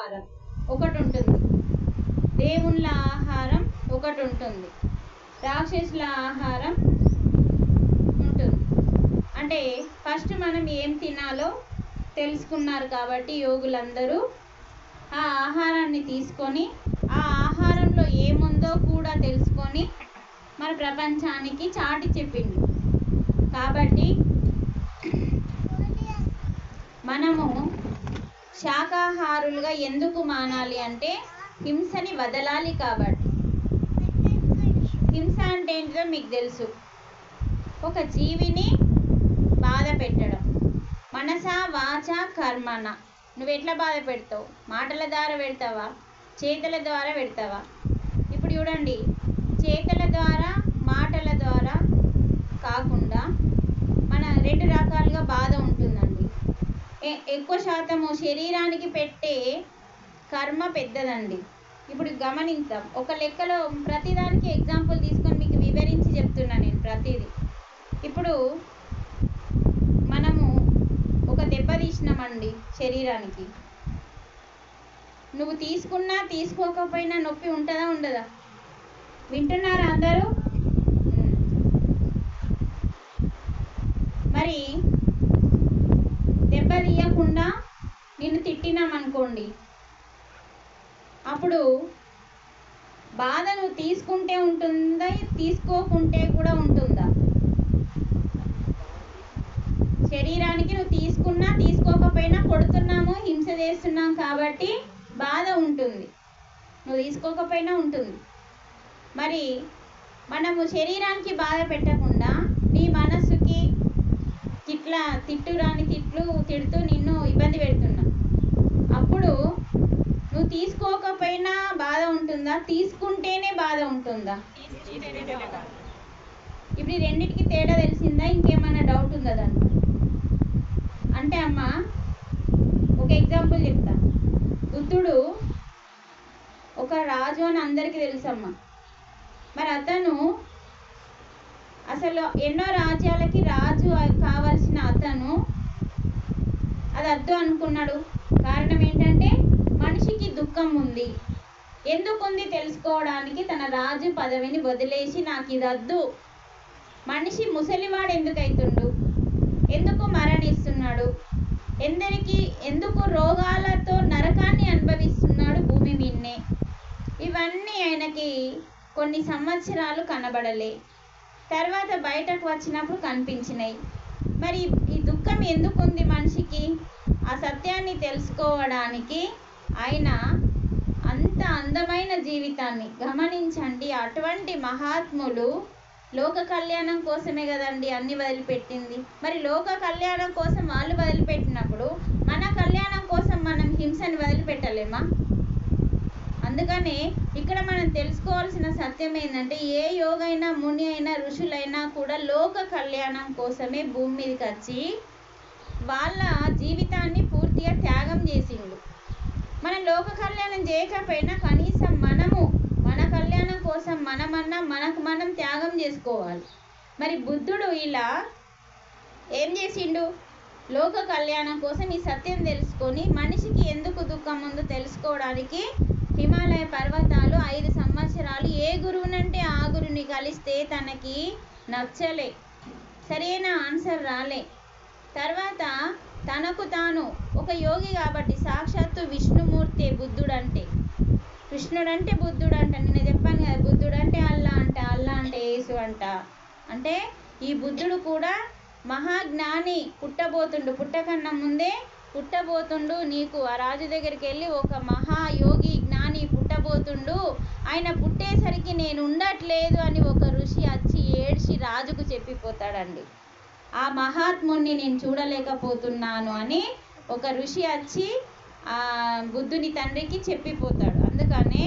ఆహారం ఒకటి ఉంటుంది, దేవుళ్ళ ఆహారం ఒకటి ఉంటుంది, రాక్షసుల ఆహారం ఉంటుంది. అంటే ఫస్ట్ మనం ఏం తినాలో తెలుసుకున్నారు కాబట్టి యోగులందరూ ఆ ఆహారాన్ని తీసుకొని ఆ ఆహారంలో ఏముందో కూడా తెలుసుకొని మన ప్రపంచానికి చాటి చెప్పింది. కాబట్టి మనము శాకాహారులుగా ఎందుకు మానాలి అంటే హింసని వదలాలి. కాబట్టి హింస అంటే ఏంటో మీకు తెలుసు, ఒక జీవిని బాధ పెట్టడం. మనస వాచ కర్మణ, నువ్వు ఎట్లా బాధ పెడతావు? మాటల ద్వారా పెడతావా, చేతల ద్వారా పెడతావా? ఇప్పుడు చూడండి, చేతల ద్వారా మాటల ద్వారా కాకుండా మన రెండు రకాలుగా బాధ ఉంటుందండి. ఎక్కువ శాతము శరీరానికి పెట్టే కర్మ పెద్దదండి. ఇప్పుడు గమనిద్దాం, ఒక లెక్కలో ప్రతిదానికి ఎగ్జాంపుల్ తీసుకొని మీకు వివరించి చెప్తున్నా నేను ప్రతిదీ. ఇప్పుడు మనము ఒక దెబ్బ తీసినామండి శరీరానికి, నువ్వు తీసుకున్నా తీసుకోకపోయినా నొప్పి ఉంటుందా ఉండదా? వింటున్నారా అందరూ? మరి దెబ్బ తీయకుండా నిన్ను తిట్టినామనుకోండి, అప్పుడు బాధ నువ్వు తీసుకుంటే ఉంటుందా, తీసుకోకుంటే కూడా ఉంటుందా? శరీరానికి నువ్వు తీసుకున్నా తీసుకోకపోయినా కొడుతున్నాము, హింస చేస్తున్నాం కాబట్టి బాధ ఉంటుంది, నువ్వు తీసుకోకపోయినా ఉంటుంది. మరి మనము శరీరానికి బాధ పెట్టకుండా నీ మనస్సుకి తిట్టురాని తిట్లు తిడుతూ నిన్ను ఇబ్బంది పెడుతున్నా, అప్పుడు నువ్వు తీసుకోకపోయినా బాధ ఉంటుందా, తీసుకుంటేనే బాధ ఉంటుందా? ఇప్పుడు ఈ రెండింటికి తేడా తెలిసిందా? ఇంకేమైనా డౌట్ ఉందా దాంట్లో? అంటే అమ్మ ఒక ఎగ్జాంపుల్ చెప్తా. బుద్ధుడు ఒక రాజు అని అందరికీ తెలుసమ్మ. మరి అతను అసలు ఎన్నో రాజ్యాలకి రాజు కావాల్సిన అతను అది వద్దు అనుకున్నాడు. కారణం ఏంటంటే మనిషికి దుఃఖం ఉంది, ఎందుకుంది తెలుసుకోవడానికి తన రాజు పదవిని వదిలేసి నాకు ఇది వద్దు, మనిషి ముసలివాడు ఎందుకు అవుతుండు, ఎందుకు మరణిస్తున్నాడు, ఎందుకు రోగాలతో నరకాన్ని అనుభవిస్తున్నాడు భూమి మీదనే, ఇవన్నీ ఆయనకి కొన్ని సంవత్సరాలు కనబడలే. తర్వాత బయటకు వచ్చినప్పుడు కనిపించినాయి. మరి ఈ దుఃఖం ఎందుకుంది మనిషికి, ఆ సత్యాన్ని తెలుసుకోవడానికి ఆయన అంత అందమైన జీవితాన్ని గమనించండి. అటువంటి మహాత్ములు లోక కళ్యాణం కోసమే కదండి అన్ని వదిలిపెట్టింది. మరి లోక కళ్యాణం కోసం వాళ్ళు వదిలిపెట్టినప్పుడు మన కళ్యాణం కోసం మనం హింసని వదిలిపెట్టలేమా? అందుకనే ఇక్కడ మనం తెలుసుకోవాల్సిన సత్యం ఏంటంటే ఏ యోగైనా ముని అయినా ఋషులైనా కూడా లోక కళ్యాణం కోసమే భూమి మీదకి వచ్చి వాళ్ళ జీవితాన్ని పూర్తిగా త్యాగం చేసిండు. మన లోక కళ్యాణం చేయకపోయినా కనీసం మనము మన కళ్యాణం కోసం మనమన్నా మనకు మనం త్యాగం చేసుకోవాలి. మరి బుద్ధుడు ఇలా ఏం చేసిండు? లోక కళ్యాణం కోసం ఈ సత్యం తెలుసుకొని మనిషికి ఎందుకు దుఃఖం ఉందో తెలుసుకోవడానికి హిమాలయ పర్వతాలు 5 సంవత్సరాలు ఏ గురువునంటే ఆ గురువుని కలిస్తే తనకి నచ్చలే, సరైన ఆన్సర్ రాలే. తర్వాత తనకు తాను ఒక యోగి కాబట్టి సాక్షాత్తు విష్ణుమూర్తి బుద్ధుడు అంటే, కృష్ణుడంటే బుద్ధుడు అంట. నేను చెప్పాను కదా, బుద్ధుడు అంటే అల్లా అంట, అల్లా అంటే యేసు అంట. అంటే ఈ బుద్ధుడు కూడా మహాజ్ఞాని, పుట్టకన్నా ముందే పుట్టబోతుండు. నీకు ఆ రాజు దగ్గరికి వెళ్ళి ఒక మహాయోగి జ్ఞాని పుట్టబోతుండు, ఆయన పుట్టేసరికి నేను ఉండట్లేదు అని ఒక ఋషి వచ్చి ఏడ్చి రాజుకు చెప్పిపోతాడండి. ఆ మహాత్ముని నేను చూడలేకపోతున్నాను అని ఒక ఋషి వచ్చి ఆ బుద్ధుని తండ్రికి చెప్పిపోతాడు. అందుకనే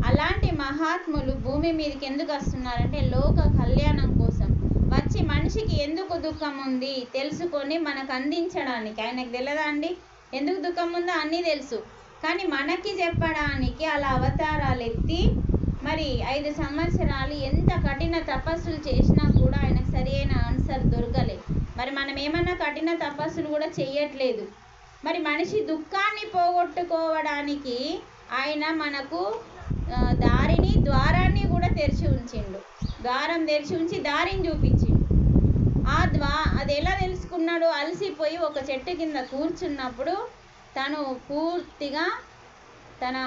అలాంటి మహాత్ములు భూమి మీదకి ఎందుకు వస్తున్నారంటే లోక కళ్యాణం కోసం వచ్చి మనిషికి ఎందుకు దుఃఖం ఉంది తెలుసుకొని మనకు అందించడానికి. ఆయనకు తెలియదా అండి ఎందుకు దుఃఖం ఉందో? అన్నీ తెలుసు, కానీ మనకి చెప్పడానికి అలా అవతారాలు ఎత్తి మరి 5 సంవత్సరాలు ఎంత కఠిన తపస్సులు చేసినా కూడా ఆయనకు సరైన ఆన్సర్ దొరకలేదు. మరి మనం ఏమన్నా కఠిన తపస్సులు కూడా చేయట్లేదు, మరి మనిషి దుఃఖాన్ని పోగొట్టుకోవడానికి ఆయన మనకు దారిని ద్వారాన్ని కూడా తెరిచి ఉంచిండు. ద్వారం తెరిచి ఉంచి దారిని చూపించిండు. అది ఎలా తెలుసుకున్నాడు? అలసిపోయి ఒక చెట్టు కింద కూర్చున్నప్పుడు తను పూర్తిగా తన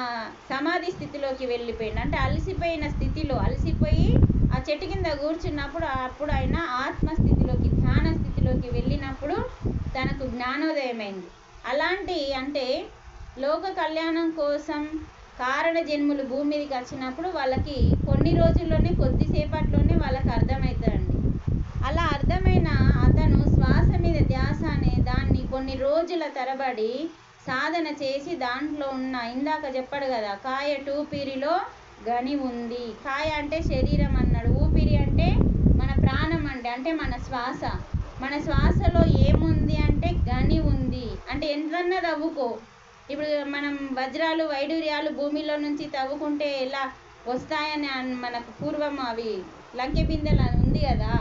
సమాధి స్థితిలోకి వెళ్ళిపోయింది. అంటే అలసిపోయిన స్థితిలో అలసిపోయి ఆ చెట్టు కింద కూర్చున్నప్పుడు అప్పుడు ఆయన ఆత్మస్థితిలోకి ధ్యాన స్థితిలోకి వెళ్ళినప్పుడు తనకు జ్ఞానోదయమైంది. అలాంటి అంటే లోక కళ్యాణం కోసం కారణ జన్ములు భూమి మీదకి వచ్చినప్పుడు వాళ్ళకి కొన్ని రోజుల్లోనే కొద్దిసేపట్లోనే వాళ్ళకి అర్థమవుతారండి. అలా అర్థమైన అతను శ్వాస మీద ధ్యాస అనే దాన్ని కొన్ని రోజుల తరబడి సాధన చేసి దాంట్లో ఉన్న ఇందాక చెప్పాడు కదా, కాయ టూపిరిలో గని ఉంది. కాయ అంటే శరీరం అన్నాడు, ఊపిరి అంటే మన ప్రాణం అంటే మన శ్వాస. మన శ్వాసలో ఏముంది అంటే గని ఉంది. అంటే ఎంతన్నా తవ్వుకో, ఇప్పుడు మనం వజ్రాలు వైడూర్యాలు భూమిలో నుంచి తవ్వుకుంటే ఎలా వస్తాయని మనకు పూర్వం అవి లంకె బిందెలు ఉంది కదా,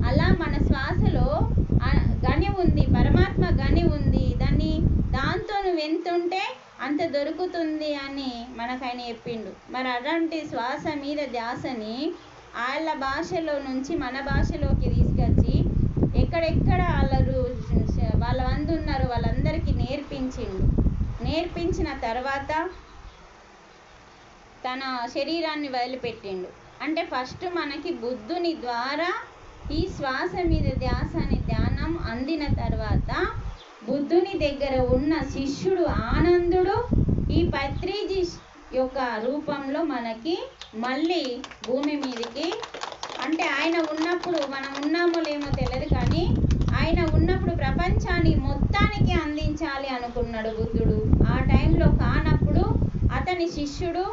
అలా మన శ్వాసలో గని ఉంది, పరమాత్మ గని ఉంది. దాంతో నువ్వు ఎంతుంటే అంత దొరుకుతుంది అని మనకు ఆయన చెప్పిండు. మరి అలాంటి శ్వాస మీద ధ్యాసని వాళ్ళ భాషలో నుంచి మన భాషలోకి తీసుకొచ్చి ఎక్కడెక్కడ వాళ్ళ మంది ఉన్నారు వాళ్ళందరికీ నేర్పించిన తర్వాత తన శరీరాన్ని వదిలిపెట్టిండు. అంటే ఫస్ట్ మనకి బుద్ధుని ద్వారా ఈ శ్వాస మీద ధ్యాస అనే ధ్యానం అందిన తర్వాత బుద్ధుని దగ్గర ఉన్న శిష్యుడు ఆనందుడు ఈ పత్రిజీ యొక్క రూపంలో మనకి మళ్ళీ భూమి మీదకి, అంటే ఆయన ఉన్నప్పుడు మనం ఉన్నామో లేమో తెలియదు కానీ ఆయన ఉన్నప్పుడు ప్రపంచాన్ని మొత్తానికి అందించాలి అనుకున్నాడు బుద్ధుడు. ఆ టైంలో కానప్పుడు అతని శిష్యుడు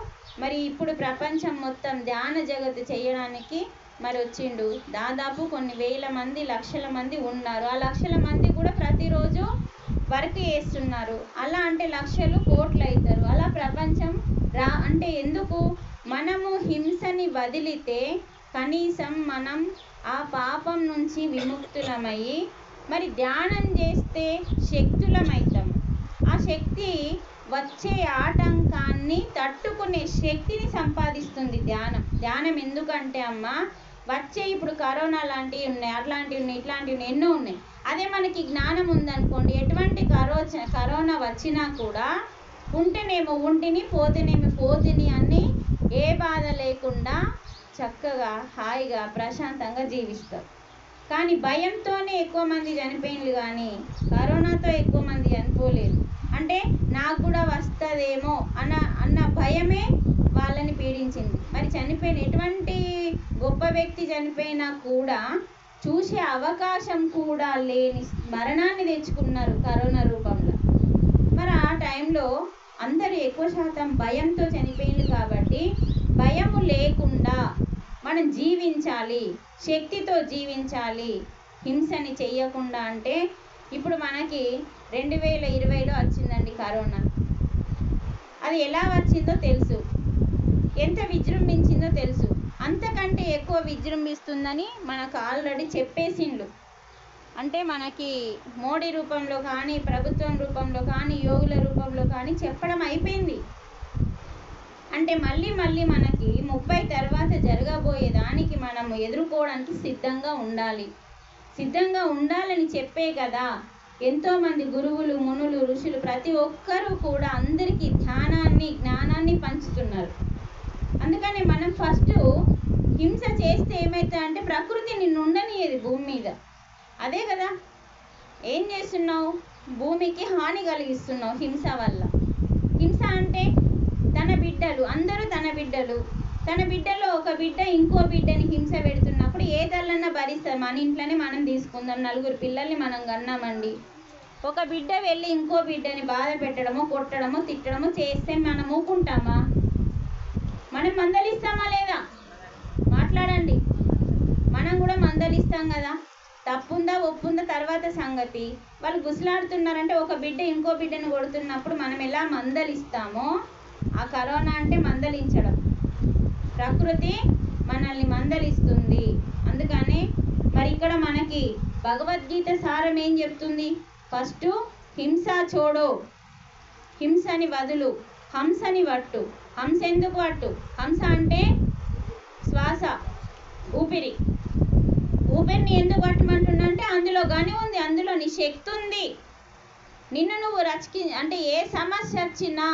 మరి ఇప్పుడు ప్రపంచం మొత్తం ధ్యాన జగత్తు చేయడానికి మరి వచ్చిండు. దాదాపు కొన్ని వేల మంది లక్షల మంది ఉన్నారు. ఆ లక్షల మంది కూడా ప్రతిరోజు వర్క్ చేస్తున్నారు. అలా అంటే లక్షలు కోట్లు అవుతారు. అలా ప్రపంచం అంటే ఎందుకు మనము హింసని వదిలితే కనీసం మనం ఆ పాపం నుంచి విముక్తులమయ్యి మరి ధ్యానం చేస్తే శక్తులమవుతాం. ఆ శక్తి వచ్చే ఆటంకాన్ని తట్టుకునే శక్తిని సంపాదిస్తుంది ధ్యానం. ఎందుకంటే అమ్మ వచ్చే ఇప్పుడు కరోనా లాంటివి ఉన్నాయి, అట్లాంటివి ఉన్నాయి, ఇట్లాంటివి ఉన్నాయి, ఎన్నో ఉన్నాయి. అదే మనకి జ్ఞానం ఉందనుకోండి, ఎటువంటి కరోనా వచ్చినా కూడా ఉంటేనేమో ఉంటిని, పోతేనేమో పోతిని అని ఏ బాధ లేకుండా చక్కగా హాయిగా ప్రశాంతంగా జీవిస్తారు. కానీ భయంతోనే ఎక్కువ మంది చనిపోయింది కానీ కరోనాతో ఎక్కువ మంది చనిపోలేదు. అంటే నాకు కూడా వస్తుందేమో అన్న భయమే వాళ్ళని పీడించింది. మరి చనిపోయిన ఎటువంటి గొప్ప వ్యక్తి చనిపోయినా కూడా చూసే అవకాశం కూడా లేని మరణాన్ని తెచ్చుకున్నారు కరోనా రూపంలో. మరి ఆ టైంలో అందరూ ఎక్కువ శాతం భయంతో చనిపోయింది కాబట్టి భయము లేకుండా మనం జీవించాలి, శక్తితో జీవించాలి, హింసని చెయ్యకుండా. అంటే ఇప్పుడు మనకి 2020లో వచ్చిందండి కరోనా. అది ఎలా వచ్చిందో తెలుసు, ఎంత విజృంభించిందో తెలుసు. అంతకంటే ఎక్కువ విజృంభిస్తుందని మనకు ఆల్రెడీ చెప్పేసిండు. అంటే మనకి మోడీ రూపంలో కానీ ప్రభుత్వం రూపంలో కానీ యోగుల రూపంలో కానీ చెప్పడం అయిపోయింది. అంటే మళ్ళీ మనకి 30 తర్వాత జరగబోయే దానికి మనము ఎదుర్కోవడానికి సిద్ధంగా ఉండాలని చెప్పే కదా ఎంతోమంది గురువులు, మునులు, ఋషులు ప్రతి ఒక్కరూ కూడా అందరికీ జ్ఞానాన్ని పంచుతున్నారు. అందుకని మనం ఫస్ట్ హింస చేస్తే ఏమవుతుందంటే ప్రకృతి నిన్ను ఉండనియదు భూమి మీద. అదే కదా ఏం చేస్తున్నావు, భూమికి హాని కలిగిస్తున్నావు హింస వల్ల. హింస అంటే అందరూ తన బిడ్డలో ఒక బిడ్డ ఇంకో బిడ్డని హింస పెడుతున్నప్పుడు ఏ తల్లన్నా భరిస్తారు. మన ఇంట్లోనే మనం తీసుకుందాం, 4 పిల్లల్ని మనం కన్నామండి. ఒక బిడ్డ వెళ్ళి ఇంకో బిడ్డని బాధ పెట్టడమో కొట్టడమో తిట్టడమో చేస్తే మనం ఊకుంటామా? మనం మందలిస్తామా లేదా? మాట్లాడండి. మనం కూడా మందలిస్తాం కదా. తప్పుందా ఒప్పుందా తర్వాత సంగతి. వాళ్ళు గుసలాడుతున్నారంటే ఒక బిడ్డ ఇంకో బిడ్డను కొడుతున్నప్పుడు మనం ఎలా మందలిస్తామో ఆ కరోనా అంటే మందలించడం. ప్రకృతి మనల్ని మందలిస్తుంది. అందుకనే మరి ఇక్కడ మనకి భగవద్గీత సారం ఏం చెప్తుంది? ఫస్ట్ హింస చూడో, హింసని వదులు, హంసని పట్టు. హంస ఎందుకు పట్టు? హంస అంటే శ్వాస, ఊపిరి. ఊపిరిని ఎందుకు పట్టమంటున్నా అంటే అందులో గని ఉంది, అందులో నీ శక్తి ఉంది. నిన్ను నువ్వు అంటే ఏ సమస్య వచ్చినా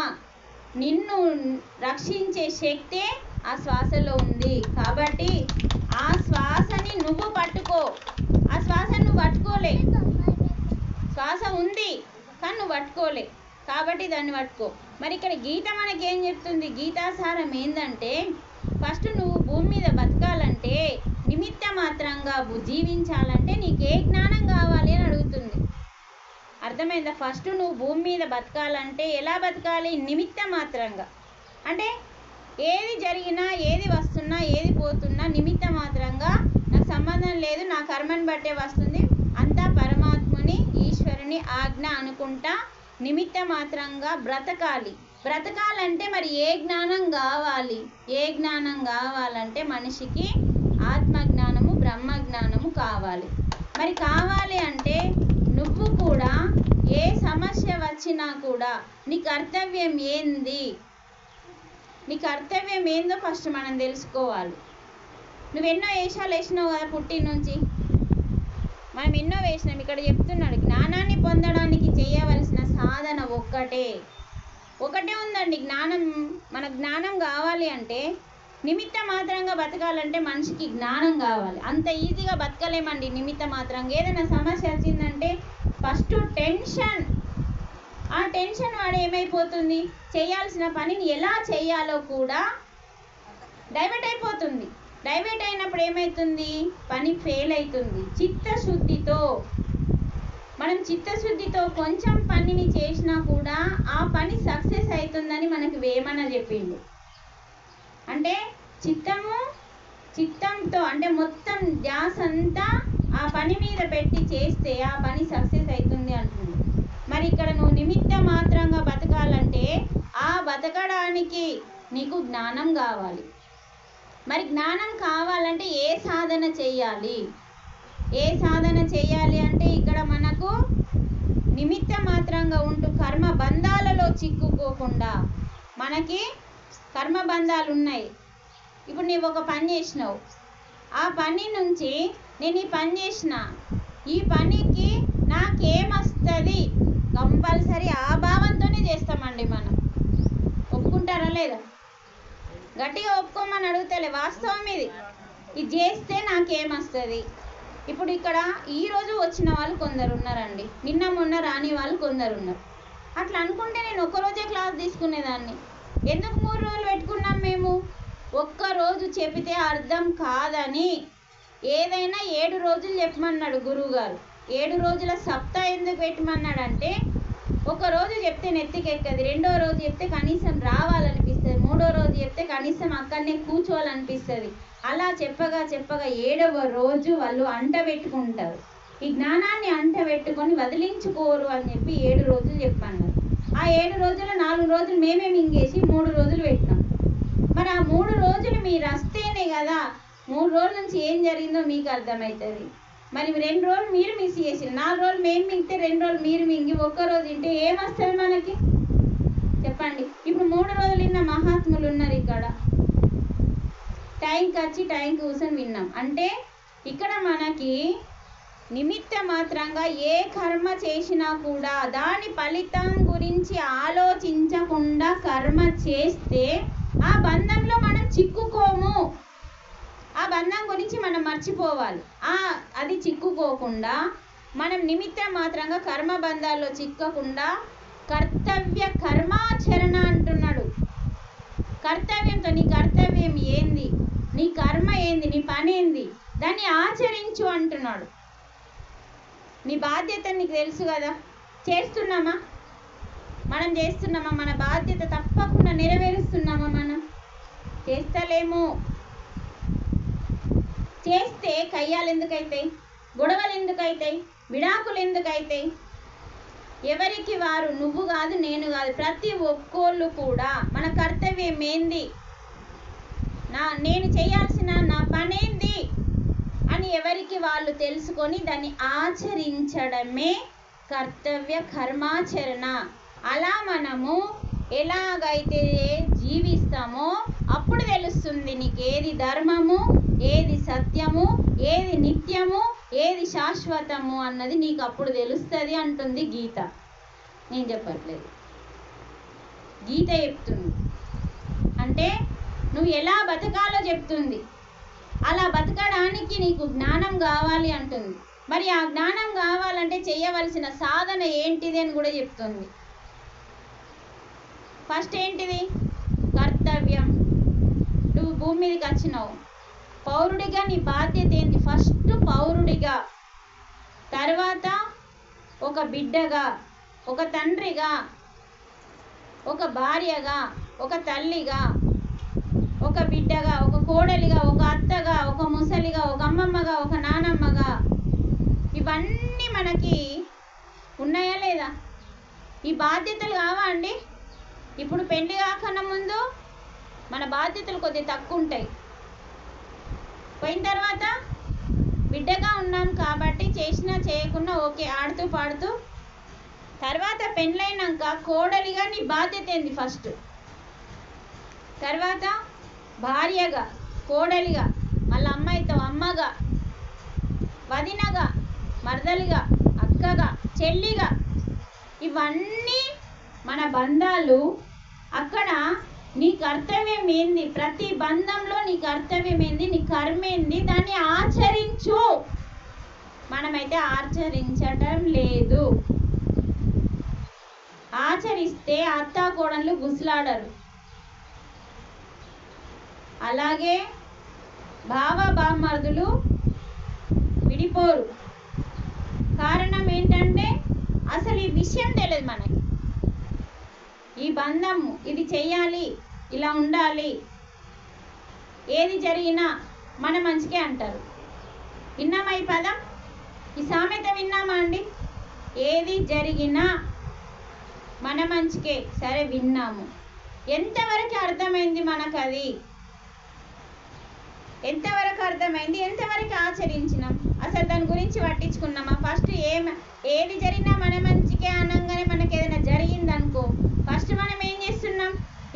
నిన్ను రక్షించే శక్తే ఆ శ్వాసలో ఉంది. కాబట్టి ఆ శ్వాసని నువ్వు పట్టుకో. ఆ శ్వాసను నువ్వు పట్టుకోలే, శ్వాస ఉంది కానీ నువ్వు పట్టుకోలే, కాబట్టి దాన్ని పట్టుకో. మరి ఇక్కడ గీత మనకేం చెప్తుంది? గీతాసారం ఏంటంటే ఫస్ట్ నువ్వు భూమి మీద బతకాలంటే, నిమిత్త మాత్రంగా జీవించాలంటే నీకు ఏ జ్ఞానం కావాలి అని అడుగుతుంది. అర్థమైందా? ఫస్ట్ నువ్వు భూమి మీద బతకాలంటే ఎలా బతకాలి? నిమిత్త మాత్రంగా. అంటే ఏది జరిగినా, ఏది వస్తున్నా, ఏది పోతున్నా నిమిత్త మాత్రంగా, నాకు సంబంధం లేదు, నా కర్మని బట్టే వస్తుంది, అంతా పరమాత్ముని ఈశ్వరుని ఆజ్ఞ అనుకుంటా నిమిత్త మాత్రంగా బ్రతకాలి. బ్రతకాలంటే మరి ఏ జ్ఞానం కావాలి? ఏ జ్ఞానం కావాలంటే మనిషికి ఆత్మజ్ఞానము, బ్రహ్మజ్ఞానము కావాలి. మరి కావాలి అంటే నువ్వు కూడా ఏ సమస్య వచ్చినా కూడా నీ కర్తవ్యం ఏంది, నీ కర్తవ్యం ఏందో ఫస్ట్ మనం తెలుసుకోవాలి. నువ్వెన్నో వేషాలు వేసినావు కదా పుట్టి నుంచి, మనం ఎన్నో వేసినాం. ఇక్కడ చెప్తున్నాడు జ్ఞానాన్ని పొందడానికి చేయవలసిన సాధన ఒకటే ఉందండి. జ్ఞానం, మన జ్ఞానం కావాలి అంటే నిమిత్త మాత్రంగా బతకాలంటే మనిషికి జ్ఞానం కావాలి. అంత ఈజీగా బతకలేమండి నిమిత్త మాత్రంగా. ఏదైనా సమస్య వచ్చిందంటే ఫస్ట్ టెన్షన్, ఆ టెన్షన్ వాడు ఏమైపోతుంది, చేయాల్సిన పనిని ఎలా చేయాలో కూడా డైవర్ట్ అయిపోతుంది. డైవర్ట్ అయినప్పుడు ఏమవుతుంది, పని ఫెయిల్ అవుతుంది. చిత్తశుద్ధితో కొంచెం పనిని చేసినా కూడా ఆ పని సక్సెస్ అవుతుందని మనకు వేమన చెప్పిండు. అంటే చిత్తంతో అంటే మొత్తం ధ్యాస అంతా ఆ పని మీద పెట్టి చేస్తే ఆ పని సక్సెస్ అవుతుంది అంటుంది. మరి ఇక్కడ నువ్వు నిమిత్త మాత్రంగా బతకాలంటే ఆ బతకడానికి నీకు జ్ఞానం కావాలి. మరి జ్ఞానం కావాలంటే ఏ సాధన చేయాలి? ఏ సాధన చేయాలి అంటే ఇక్కడ మనకు నిమిత్త మాత్రంగా ఉంటూ కర్మ బంధాలలో చిక్కుకోకుండా, మనకి కర్మ బంధాలు ఉన్నాయి. ఇప్పుడు నీవు ఒక పని చేసినావు, ఆ పని నుంచి నేను ఈ పని చేసిన, ఈ పనికి నాకేమొస్తుంది కంపల్సరీ ఆ భావంతోనే చేస్తామండి. మనం ఒప్పుకుంటారా లేదా? గట్టిగా ఒప్పుకోమని అడుగుతలే, వాస్తవం ఇది చేస్తే నాకేమొస్తుంది. ఇప్పుడు ఇక్కడ ఈరోజు వచ్చిన వాళ్ళు కొందరు ఉన్నారండి, నిన్న మొన్న రాని వాళ్ళు కొందరు ఉన్నారు. అట్లా అనుకుంటే నేను ఒక్కరోజే క్లాస్ తీసుకునేదాన్ని. ఎందుకు 3 రోజులు పెట్టుకున్నాం మేము? ఒక్కరోజు చెబితే అర్థం కాదని ఏదైనా 7 రోజులు చెప్పమన్నాడు గురువుగారు. 7 రోజుల సప్తా ఎందుకు పెట్టమన్నాడంటే, ఒక రోజు చెప్తే నెత్తికెక్కది, 2వ రోజు చెప్తే కనీసం రావాలనిపిస్తుంది, 3వ రోజు చెప్తే కనీసం అక్కడనే కూర్చోవాలనిపిస్తుంది. అలా చెప్పగా 7వ రోజు వాళ్ళు అంటబెట్టుకుంటారు. ఈ జ్ఞానాన్ని అంటబెట్టుకొని వదిలించుకోరు అని చెప్పి 7 రోజులు చెప్పన్నారు. ఆ 7 రోజులు 4 రోజులు మేమే మింగేసి 3 రోజులు పెట్టినాం. మరి ఆ 3 రోజులు మీరు వస్తేనే కదా 3 రోజుల నుంచి ఏం జరిగిందో మీకు అర్థమవుతుంది. మరి 2 రోజులు మీరు మిస్ చేసి 4 రోజులు మేము మింగితే 2 రోజులు మీరు మింగి ఒక్కరోజు తింటే ఏమొస్తుంది మనకి చెప్పండి? ఇప్పుడు 3 రోజులు విన్న మహాత్ములు ఉన్నారు ఇక్కడ, టైంకి వచ్చి టైంకి కూర్చొని విన్నాం. అంటే ఇక్కడ మనకి నిమిత్త మాత్రంగా ఏ కర్మ చేసినా కూడా దాని ఫలితం గురించి ఆలోచించకుండా కర్మ చేస్తే ఆ బంధంలో మనం చిక్కుకోము. ఆ బంధం గురించి మనం మర్చిపోవాలి. అది చిక్కుకోకుండా మనం నిమిత్త మాత్రంగా కర్మ బంధాల్లో చిక్కకుండా కర్తవ్య కర్మాచరణ అంటున్నాడు. కర్తవ్యంతో నీ కర్తవ్యం ఏంది, నీ కర్మ ఏంది, నీ పని ఏంది, దాన్ని ఆచరించు అంటున్నాడు. నీ బాధ్యత నీకు తెలుసు కదా, చేస్తున్నామా? మనం చేస్తున్నామా? మన బాధ్యత తప్పకుండా నెరవేరుస్తున్నామా? మనం చేస్తలేము. చేస్తే కయ్యాలు ఎందుకైతాయి, గొడవలు ఎందుకైతాయి, విడాకులు ఎందుకైతాయి? ఎవరికి వారు, నువ్వు కాదు నేను కాదు, ప్రతి ఒక్కళ్ళు కూడా మన కర్తవ్యం ఏంది, నేను చేయాల్సిన నా పనేంది అని ఎవరికి వాళ్ళు తెలుసుకొని దాన్ని ఆచరించడమే కర్తవ్య కర్మాచరణ. అలా మనము ఎలాగైతే జీవిస్తామో అప్పుడు తెలుస్తుంది నీకు ఏది ధర్మము, ఏది సత్యము, ఏది నిత్యము, ఏది శాశ్వతము అన్నది నీకు అప్పుడు తెలుస్తుంది అంటుంది గీత. నేను చెప్పట్లేదు, గీత చెప్తుంది. అంటే నువ్వు ఎలా బతకాలో చెప్తుంది. అలా బతకడానికి నీకు జ్ఞానం కావాలి అంటుంది. మరి ఆ జ్ఞానం కావాలంటే చేయవలసిన సాధన ఏంటిది అని కూడా చెప్తుంది. ఫస్ట్ ఏంటిది? కర్తవ్యం. నువ్వు భూమి మీదకి వచ్చినావు, పౌరుడిగా నీ బాధ్యత ఏంటి? ఫస్ట్ పౌరుడిగా, తర్వాత ఒక బిడ్డగా, ఒక తండ్రిగా, ఒక భార్యగా, ఒక తల్లిగా, ఒక బిడ్డగా, ఒక కోడలిగా, ఒక అత్తగా, ఒక ముసలిగా, ఒక అమ్మమ్మగా, ఒక నానమ్మగా. ఇవన్నీ మనకి ఉన్నాయా లేదా? ఈ బాధ్యతలు కావా అండి? ఇప్పుడు పెళ్లి కాకన్నా ముందు మన బాధ్యతలు కొద్దిగా తక్కువ ఉంటాయి. పోయిన తర్వాత బిడ్డగా ఉన్నాం కాబట్టి చేసినా చేయకున్నా ఓకే, ఆడుతూ పాడుతూ. తర్వాత పెళ్ళైనాక కోడలిగా నీ బాధ్యత ఏంది ఫస్ట్. తర్వాత భార్యగా, కోడలిగా, మళ్ళీ అమ్మాయితో అమ్మగా, వదినగా, మరదలిగా, అక్కగా, చెల్లిగా. ఇవన్నీ మన బంధాలు. అక్కడ నీ కర్తవ్యం ఏంది? ప్రతి బంధంలో నీ కర్తవ్యం ఏంది? నీ కర్మ ఏంది? దాన్ని ఆచరించు. మనమైతే ఆచరించటం లేదు. ఆచరిస్తే అత్తా కోడళ్ళు గుసలాడరు. అలాగే బావ బామ్మర్దులు విడిపోరు. కారణం ఏంటంటే అసలు ఈ విషయం తెలియదు మనకి. ఈ బంధం ఇది చెయ్యాలి, ఇలా ఉండాలి, ఏది జరిగినా మన మంచికే అంటారు. విన్నామా ఈ పదం? ఈ సామెత విన్నామా అండి? ఏది జరిగినా మన మంచికే. సరే, విన్నాము. ఎంతవరకు అర్థమైంది మనకు? అది ఎంతవరకు అర్థమైంది? ఎంతవరకు ఆచరించినాం? అసలు దాని గురించి పట్టించుకున్నామా? ఫస్ట్ ఏది జరిగినా మన మంచికే అనగానే మనకి ఏదైనా జరిగిందనుకో, ఫస్ట్ మనం ఏం చేస్తున్నాం?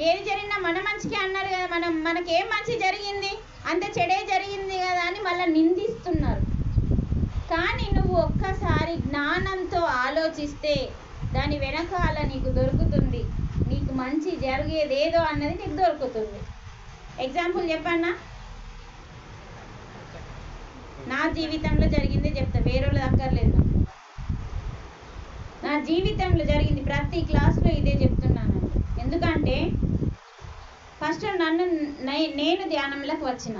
ఏది జరిగినా మన మంచికే అన్నారు కదా, మనకేం మంచి జరిగింది, అంత చెడే జరిగింది కదా అని మళ్ళీ నిందిస్తున్నారు. కానీ నువ్వు ఒక్కసారి జ్ఞానంతో ఆలోచిస్తే దాని వెనకాల నీకు దొరుకుతుంది. నీకు మంచి జరిగేదేదో అన్నది నీకు దొరుకుతుంది. ఎగ్జాంపుల్ చెప్పన్నా? నా జీవితంలో జరిగింది చెప్తా, వేరేళ్ళది అక్కర్లేదు. నా జీవితంలో జరిగింది, ప్రతి క్లాస్లో ఇదే చెప్తున్నాను. ఎందుకంటే ఫస్ట్ నేను ధ్యానంలోకి వచ్చిన.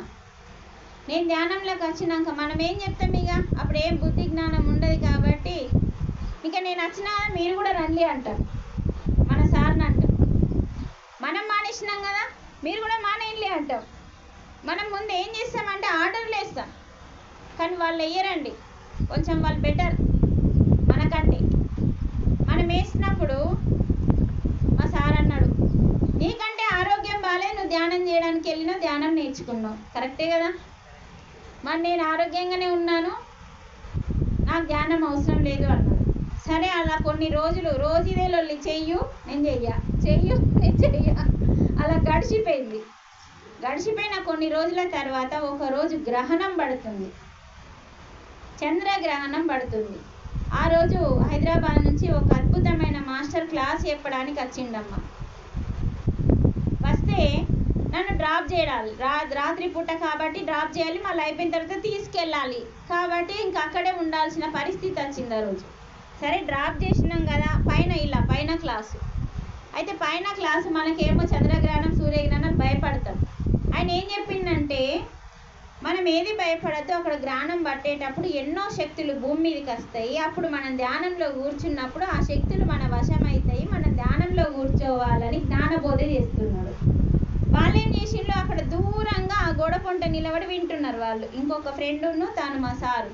నేను ధ్యానంలోకి వచ్చినాక మనం ఏం చెప్తాం? ఇక అప్పుడు ఏం బుద్ధి జ్ఞానం ఉండదు కాబట్టి ఇక నేను వచ్చినా మీరు కూడా రండి అంటారు. మన సార్ని అంటాం. మనం మానేసినాం కదా, మీరు కూడా మానేయండి అంటాం. మనం ముందు ఏం చేస్తామంటే ఆర్డర్లు వేస్తాం, కానీ వాళ్ళు వేయరండి. కొంచెం వాళ్ళు బెటర్ మనకంటే. మనం వేసినప్పుడు మా సార్ అన్నాడు, నీకంటే ఆరోగ్యం బాగాలేదు, నువ్వు ధ్యానం చేయడానికి వెళ్ళినా ధ్యానం నేర్చుకున్నావు, కరెక్టే కదా. మరి నేను ఆరోగ్యంగానే ఉన్నాను, నాకు ధ్యానం అవసరం లేదు అన్నాడు. సరే, అలా కొన్ని రోజులు రోజు ఇదే లొల్లి, చెయ్యు నేను చెయ్య అలా గడిచిపోయింది. గడిచిపోయిన కొన్ని రోజుల తర్వాత ఒకరోజు గ్రహణం పడుతుంది, చంద్రగ్రహణం పడుతుంది. ఆ రోజు హైదరాబాద్ నుంచి ఒక అద్భుతమైన మాస్టర్ క్లాస్ చెప్పడానికి వచ్చిండమ్మ. వస్తే నన్ను డ్రాప్ చేయాలి, రాత్రి పూట కాబట్టి డ్రాప్ చేయాలి, మళ్ళీ అయిపోయిన తర్వాత తీసుకెళ్ళాలి కాబట్టి ఇంకా అక్కడే ఉండాల్సిన పరిస్థితి వచ్చింది ఆ రోజు. సరే, డ్రాప్ చేసినాం కదా, పైన క్లాసు. అయితే పైన క్లాసు మనకేమో చంద్రగ్రహణం, సూర్యగ్రహణం భయపడతాం. ఆయన ఏం చెప్పిందంటే, మనం ఏది భయపడద్దు, అక్కడ గ్రహణం పట్టేటప్పుడు ఎన్నో శక్తులు భూమి మీదకి వస్తాయి. అప్పుడు మనం ధ్యానంలో కూర్చున్నప్పుడు ఆ శక్తులు మన వశమవుతాయి, మనం ధ్యానంలో కూర్చోవాలని జ్ఞానబోధ చేస్తున్నాడు. వాళ్ళేం చేసిండ్రు, అక్కడ దూరంగా ఆ గోడ పొంట నిలబడి వింటున్నారు వాళ్ళు, ఇంకొక ఫ్రెండును తాను మా సారు.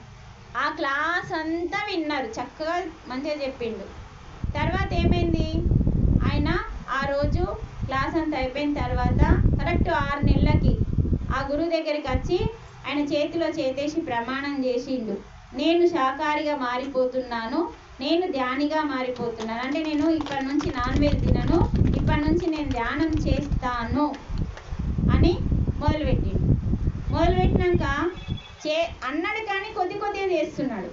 ఆ క్లాస్ అంతా విన్నారు, చక్కగా మంచిగా చెప్పిండు. తర్వాత ఏమైంది, ఆయన ఆ రోజు క్లాస్ అంతా అయిపోయిన తర్వాత కరెక్ట్ 6 నెలలకి ఆ గురువు దగ్గరికి వచ్చి ఆయన చేతిలో చేతేసి ప్రమాణం చేసిండు, నేను శాకాహారిగా మారిపోతున్నాను, నేను ధ్యానిగా మారిపోతున్నాను. అంటే నేను ఇప్పటి నుంచి నాన్ వెజ్ తినను, ఇప్పటి నుంచి నేను ధ్యానం చేస్తాను అని మొదలుపెట్టినాక అన్నాడు, కానీ కొద్దిగా చేస్తున్నాడు.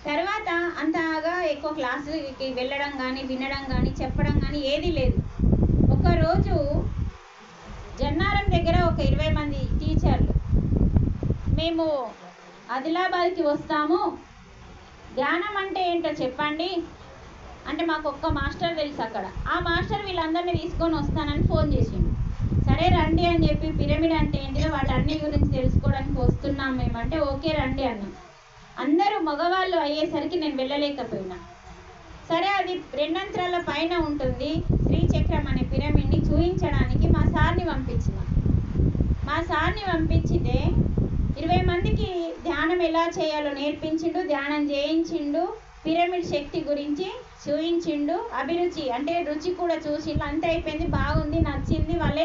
తర్వాత అంతగా ఎక్కువ క్లాసుకి వెళ్ళడం కానీ వినడం కానీ చెప్పడం కానీ ఏది లేదు. ఒకరోజు జన్నారం దగ్గర ఒక 20 మంది టీచర్లు, మేము ఆదిలాబాద్కి వస్తాము, ధ్యానం అంటే ఏంటో చెప్పండి అంటే మాకు ఒక్క మాస్టర్ తెలుసు అక్కడ. ఆ మాస్టర్ వీళ్ళందరినీ తీసుకొని వస్తానని ఫోన్ చేసిండు. సరే రండి అని చెప్పి పిరమిడ్ అంటే ఏంటిదో వాటన్ని గురించి తెలుసుకోవడానికి వస్తున్నాం మేమంటే ఓకే రండి అన్నాం. అందరూ మగవాళ్ళు అయ్యేసరికి నేను వెళ్ళలేకపోయినా. సరే అది 2 అంతరాల పైన ఉంటుంది శ్రీచక్రం అనే పిరమిడ్ని చూపించడానికి మా సార్ని పంపించితే 20 మందికి ధ్యానం ఎలా చేయాలో నేర్పించిండు, ధ్యానం చేయించిండు, పిరమిడ్ శక్తి గురించి చూయించిండు, అభిరుచి అంటే రుచి కూడా చూసిండు. అంత అయిపోయింది, బాగుంది, నచ్చింది. వాళ్ళు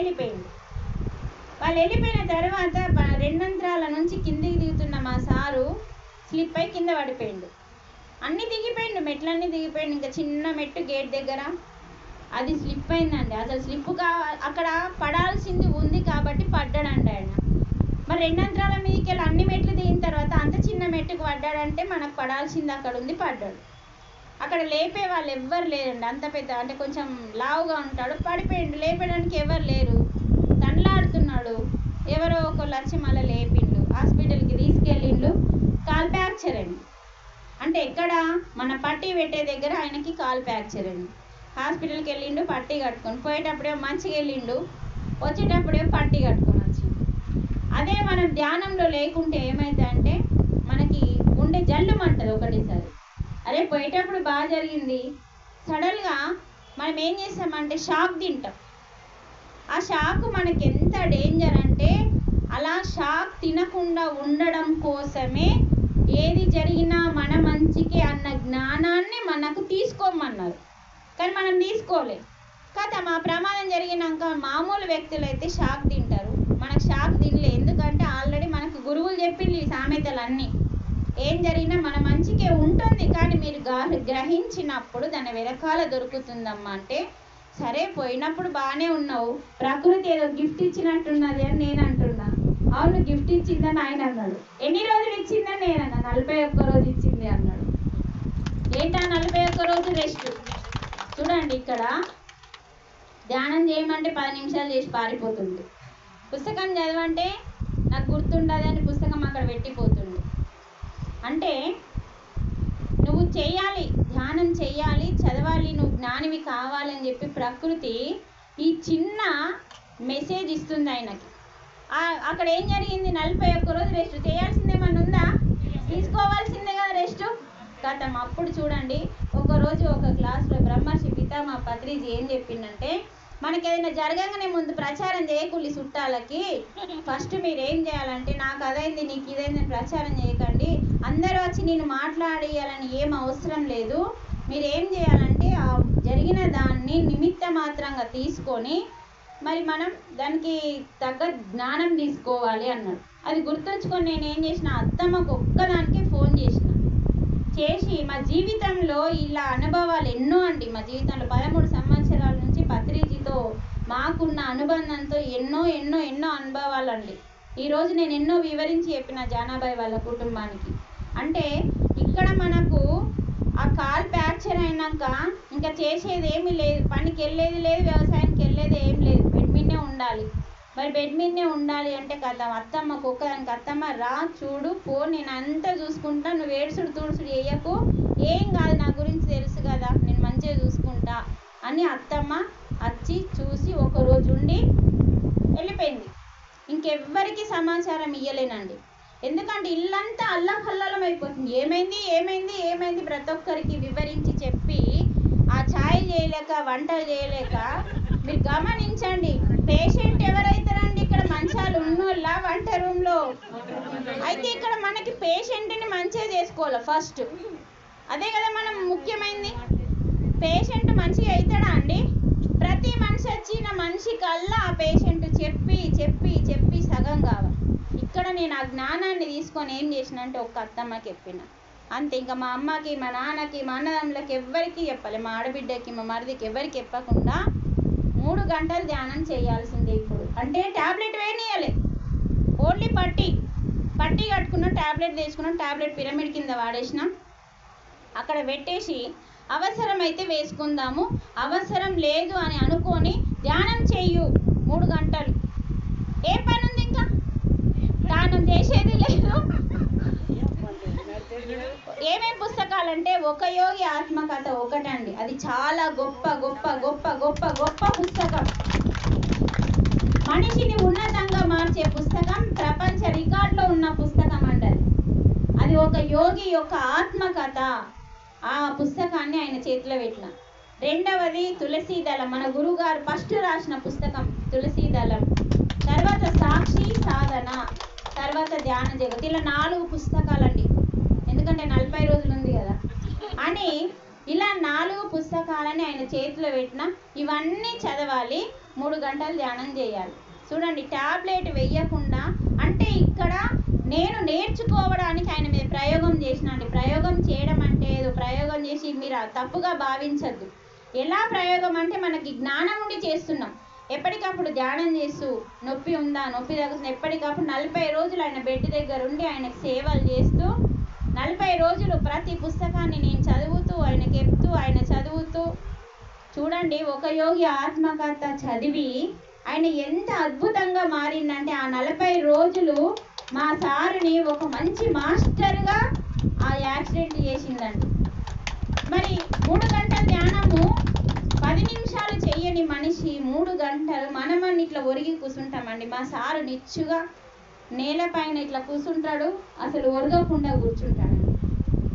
వెళ్ళిపోయిన తర్వాత 2 అంతరాల నుంచి కిందికి దిగుతున్న మా సారు స్లిప్ అయి కింద పడిపోయిండు. అన్నీ దిగిపోయిండు, మెట్లన్నీ దిగిపోయిండు. ఇంకా చిన్న మెట్టు గేట్ దగ్గర అది స్లిప్ అయిందండి. అసలు స్లిప్ అక్కడ పడాల్సింది ఉంది కాబట్టి పడ్డాడండి ఆయన. మరి 2 అంతరాల మీదకి వెళ్ళి అన్ని మెట్లు దిగిన తర్వాత అంత చిన్న మెట్టుకు పడ్డాడంటే మనకు పడాల్సింది అక్కడ ఉంది, పడ్డాడు. అక్కడ లేపే వాళ్ళు ఎవ్వరు లేరండి. అంత పెద్ద అంటే కొంచెం లావుగా ఉంటాడు, పడిపోయిండు. లేపడానికి ఎవరు లేరు, తండ్లాడుతున్నాడు. ఎవరో ఒకళ్ళు వచ్చి మళ్ళీ లేపిండు, హాస్పిటల్కి తీసుకెళ్ళిండు. కాల్ ఫ్రాక్చర్ అండి. అంటే ఎక్కడ మన పట్టీ పెట్టే దగ్గర ఆయనకి కాల్ ఫ్రాక్చర్ అండి. హాస్పిటల్కి వెళ్ళిండు, పట్టీ కట్టుకొని పోయేటప్పుడేమో మంచిగా వెళ్ళిండు, వచ్చేటప్పుడేమో పట్టీ కట్టుకొని వచ్చిండు. అదే మనం ధ్యానంలో లేకుంటే ఏమైందంటే మనకి గుండె జల్లుమంటది ఒకటేసారి. అరే పోయేటప్పుడు బాగా జరిగింది, సడన్గా మనం ఏం చేస్తామంటే షాక్ తింటాం. ఆ షాక్ మనకి ఎంత డేంజర్ అంటే అలా షాక్ తినకుండా ఉండడం కోసమే ఏది జరిగినా మన మంచికే అన్న జ్ఞానాన్ని మనకు తీసుకోమన్నారు. కానీ మనం తీసుకోలే కదా. మా ప్రమాదం జరిగినాక మామూలు వ్యక్తులు అయితే షాక్ తింటారు, మనకు షాక్ తినలే. ఎందుకంటే ఆల్రెడీ మనకు గురువులు చెప్పింది ఈ సామెతలన్నీ. ఏం జరిగినా మన మంచికే ఉంటుంది, కానీ మీరు గ్రహించినప్పుడు దాని వెనకాల దొరుకుతుందమ్మా అంటే సరే పోయినప్పుడు బాగానే ఉన్నావు, ప్రకృతి ఏదో గిఫ్ట్ ఇచ్చినట్టున్నది అని నేను అంటున్నా. అవును గిఫ్ట్ ఇచ్చిందని ఆయన అన్నాడు. ఎన్ని రోజులు ఇచ్చిందని నేను అన్నా. 41 రోజు ఇచ్చింది అన్నాడు. ఏంటా 41 రోజు రెస్ట్? చూడండి, ఇక్కడ ధ్యానం చేయమంటే 10 నిమిషాలు చేసి పారిపోతుంది. పుస్తకం చదవంటే నాకు గుర్తుండదు అని పుస్తకం అక్కడ పెట్టిపోతుంది. అంటే నువ్వు చెయ్యాలి, ధ్యానం చెయ్యాలి, చదవాలి, నువ్వు జ్ఞానివి కావాలని చెప్పి ప్రకృతి ఈ చిన్న మెసేజ్ ఇస్తుంది ఆయనకి. అక్కడ ఏం జరిగింది? 41 రోజు రెస్ట్ చేయాల్సిందేమన్నా ఉందా? తీసుకోవాల్సిందే కదా రెస్ట్. కథం అప్పుడు చూడండి, ఒకరోజు ఒక క్లాస్లో బ్రహ్మర్షి పితామహ పత్రిజీ ఏం చెప్పిందంటే మనకి ఏదైనా జరగగానే ముందు ప్రచారం చేయకూలి చుట్టాలకి. ఫస్ట్ మీరు ఏం చేయాలంటే నాకు అదైంది నీకు ఇదైంది ప్రచారం చేయకండి, అందరూ వచ్చి నేను మాట్లాడేయాలని ఏం అవసరం లేదు. మీరు ఏం చేయాలంటే ఆ జరిగిన దాన్ని నిమిత్త మాత్రంగా తీసుకొని మరి మనం దానికి తగ్గ జ్ఞానం తీసుకోవాలి అన్నాడు. అది గుర్తుంచుకొని నేను ఏం చేసిన, అత్తమ్మకు ఒక్కదానికే ఫోన్ చేసి మా జీవితంలో ఇలా అనుభవాలు ఎన్నో అండి. మా జీవితంలో 13 సంవత్సరాల నుంచి పత్రిజీతో మాకున్న అనుబంధంతో ఎన్నో ఎన్నో ఎన్నో అనుభవాలు అండి. ఈరోజు నేను ఎన్నో వివరించి చెప్పిన జానాబాయి వాళ్ళ కుటుంబానికి. అంటే ఇక్కడ మనకు ఆ కాల్ ఫ్రాక్చర్ అయినాక ఇంకా చేసేది ఏమీ లేదు, పనికి వెళ్ళేది లేదు, వ్యవసాయానికి వెళ్ళేది ఏం లేదు, బెడ్ మీదనే ఉండాలి. మరి బెడ్ మీదనే ఉండాలి అంటే కదా అత్తమ్మకు ఒక్కదానికి, అత్తమ్మ రా చూడు పో, నేను అంతా చూసుకుంటా, నువ్వు ఏడుసుడు తుడుసుడు వేయకు, ఏం కాదు, నా గురించి తెలుసు కదా, నేను మంచిగా చూసుకుంటా అని అత్తమ్మ వచ్చి చూసి ఒకరోజు ఉండి వెళ్ళిపోయింది. ఇంకెవ్వరికి సమాచారం ఇయ్యలేనండి. ఎందుకంటే ఇల్లంతా అల్లకల్లోలం అయిపోతుంది. ఏమైంది ఏమైంది ఏమైంది ప్రతి ఒక్కరికి వివరించి చెప్పి ఆ ఛాయ్ చేయలేక వంటలు చేయలేక. మీరు గమనించండి, పేషెంట్ ఎవరైతారండి ఇక్కడ? మంచాలు ఉన్నోళ్ళ వంట రూమ్లో అయితే ఇక్కడ మనకి పేషెంట్ని మంచిగా చేసుకోవాలి ఫస్ట్. అదే కదా మనం ముఖ్యమైనది. పేషెంట్ మంచిగా అవుతాడా అండి? ప్రతి మనిషి వచ్చిన మనిషి కల్లా ఆ పేషెంట్ చెప్పి చెప్పి చెప్పి సగం కావాలి. ఇక్కడ నేను ఆ జ్ఞానాన్ని తీసుకొని ఏం చేసిన అంటే ఒక్క అత్తమ్మకి చెప్పిన, అంతే. ఇంకా మా అమ్మకి, మా నాన్నకి, మా అన్నదమ్ములకి ఎవ్వరికి చెప్పాలి, మా ఆడబిడ్డకి, మా మరిదికి ఎవరికి చెప్పకుండా 3 గంటలు ధ్యానం చేయాల్సిందే. ఇప్పుడు అంటే ట్యాబ్లెట్ వేయనియాలి, ఓన్లీ పట్టి కట్టుకున్నాం, ట్యాబ్లెట్ తెచ్చుకున్నాం, ట్యాబ్లెట్ పిరమిడ్ కింద వాడేసినాం, అక్కడ పెట్టేసి అవసరమైతే వేసుకుందాము, అవసరం లేదు అని అనుకొని ధ్యానం చెయ్యు 3 గంటలు. ఏ పని ఉంది, ఇంకా ధ్యానం చేసేది లేదు. ఏమేం పుస్తకాలంటే ఒక యోగి ఆత్మకథ ఒకటండి, అది చాలా గొప్ప గొప్ప గొప్ప గొప్ప గొప్ప పుస్తకం. మనిషిని ఉన్నతంగా మార్చే పుస్తకం, ప్రపంచ రికార్డులో ఉన్న పుస్తకం అండి అది ఒక యోగి యొక్క ఆత్మకథ. ఆ పుస్తకాన్ని ఆయన చేతిలో పెట్టిన. రెండవది తులసీదళం, మన గురుగారు ఫస్ట్ రాసిన పుస్తకం తులసీదళం. తర్వాత సాక్షి సాధన, తర్వాత ధ్యాన జగత్. ఇలా 4 పుస్తకాలండి, ఎందుకంటే 40 రోజులు ఉంది కదా అని. ఇలా 4 పుస్తకాలని ఆయన చేతిలో పెట్టిన. ఇవన్నీ చదవాలి, 3 గంటలు ధ్యానం చేయాలి. చూడండి, ట్యాబ్లెట్ వెయ్యకుండా. అంటే ఇక్కడ నేను నేర్చుకోవడానికి ఆయన మీద ప్రయోగం చేసినండి. ప్రయోగం చేయడం అంటే ఏదో ప్రయోగం చేసి మీరు తప్పుగా భావించద్దు. ఎలా ప్రయోగం అంటే మనకి జ్ఞానం ఉండి చేస్తున్నాం. ఎప్పటికప్పుడు ధ్యానం చేస్తూ నొప్పి ఉందా, నొప్పి తగ్గుతుంది, ఎప్పటికప్పుడు 40 రోజులు ఆయన బెడ్ దగ్గర ఉండి ఆయనకు సేవలు చేస్తూ 40 రోజులు ప్రతి పుస్తకాన్ని నేను చదువుతూ, ఆయనకి చెప్తూ, ఆయన చదువుతూ. చూడండి, ఒక యోగి ఆత్మకథ చదివి ఆయన ఎంత అద్భుతంగా మారిందంటే ఆ 40 రోజులు మా సారుని ఒక మంచి మాస్టర్గా ఆ యాక్సిడెంట్ చేసిందండి. మరి 3 గంటల ధ్యానము 10 నిమిషాలు చెయ్యని మనిషి 3 గంటలు మనమని ఇట్లా ఒరిగి కూర్చుంటామండి. మా సారు నిచ్చుగా నేలపైన ఇట్లా కూర్చుంటాడు, అసలు ఒరగకుండా కూర్చుంటాడు.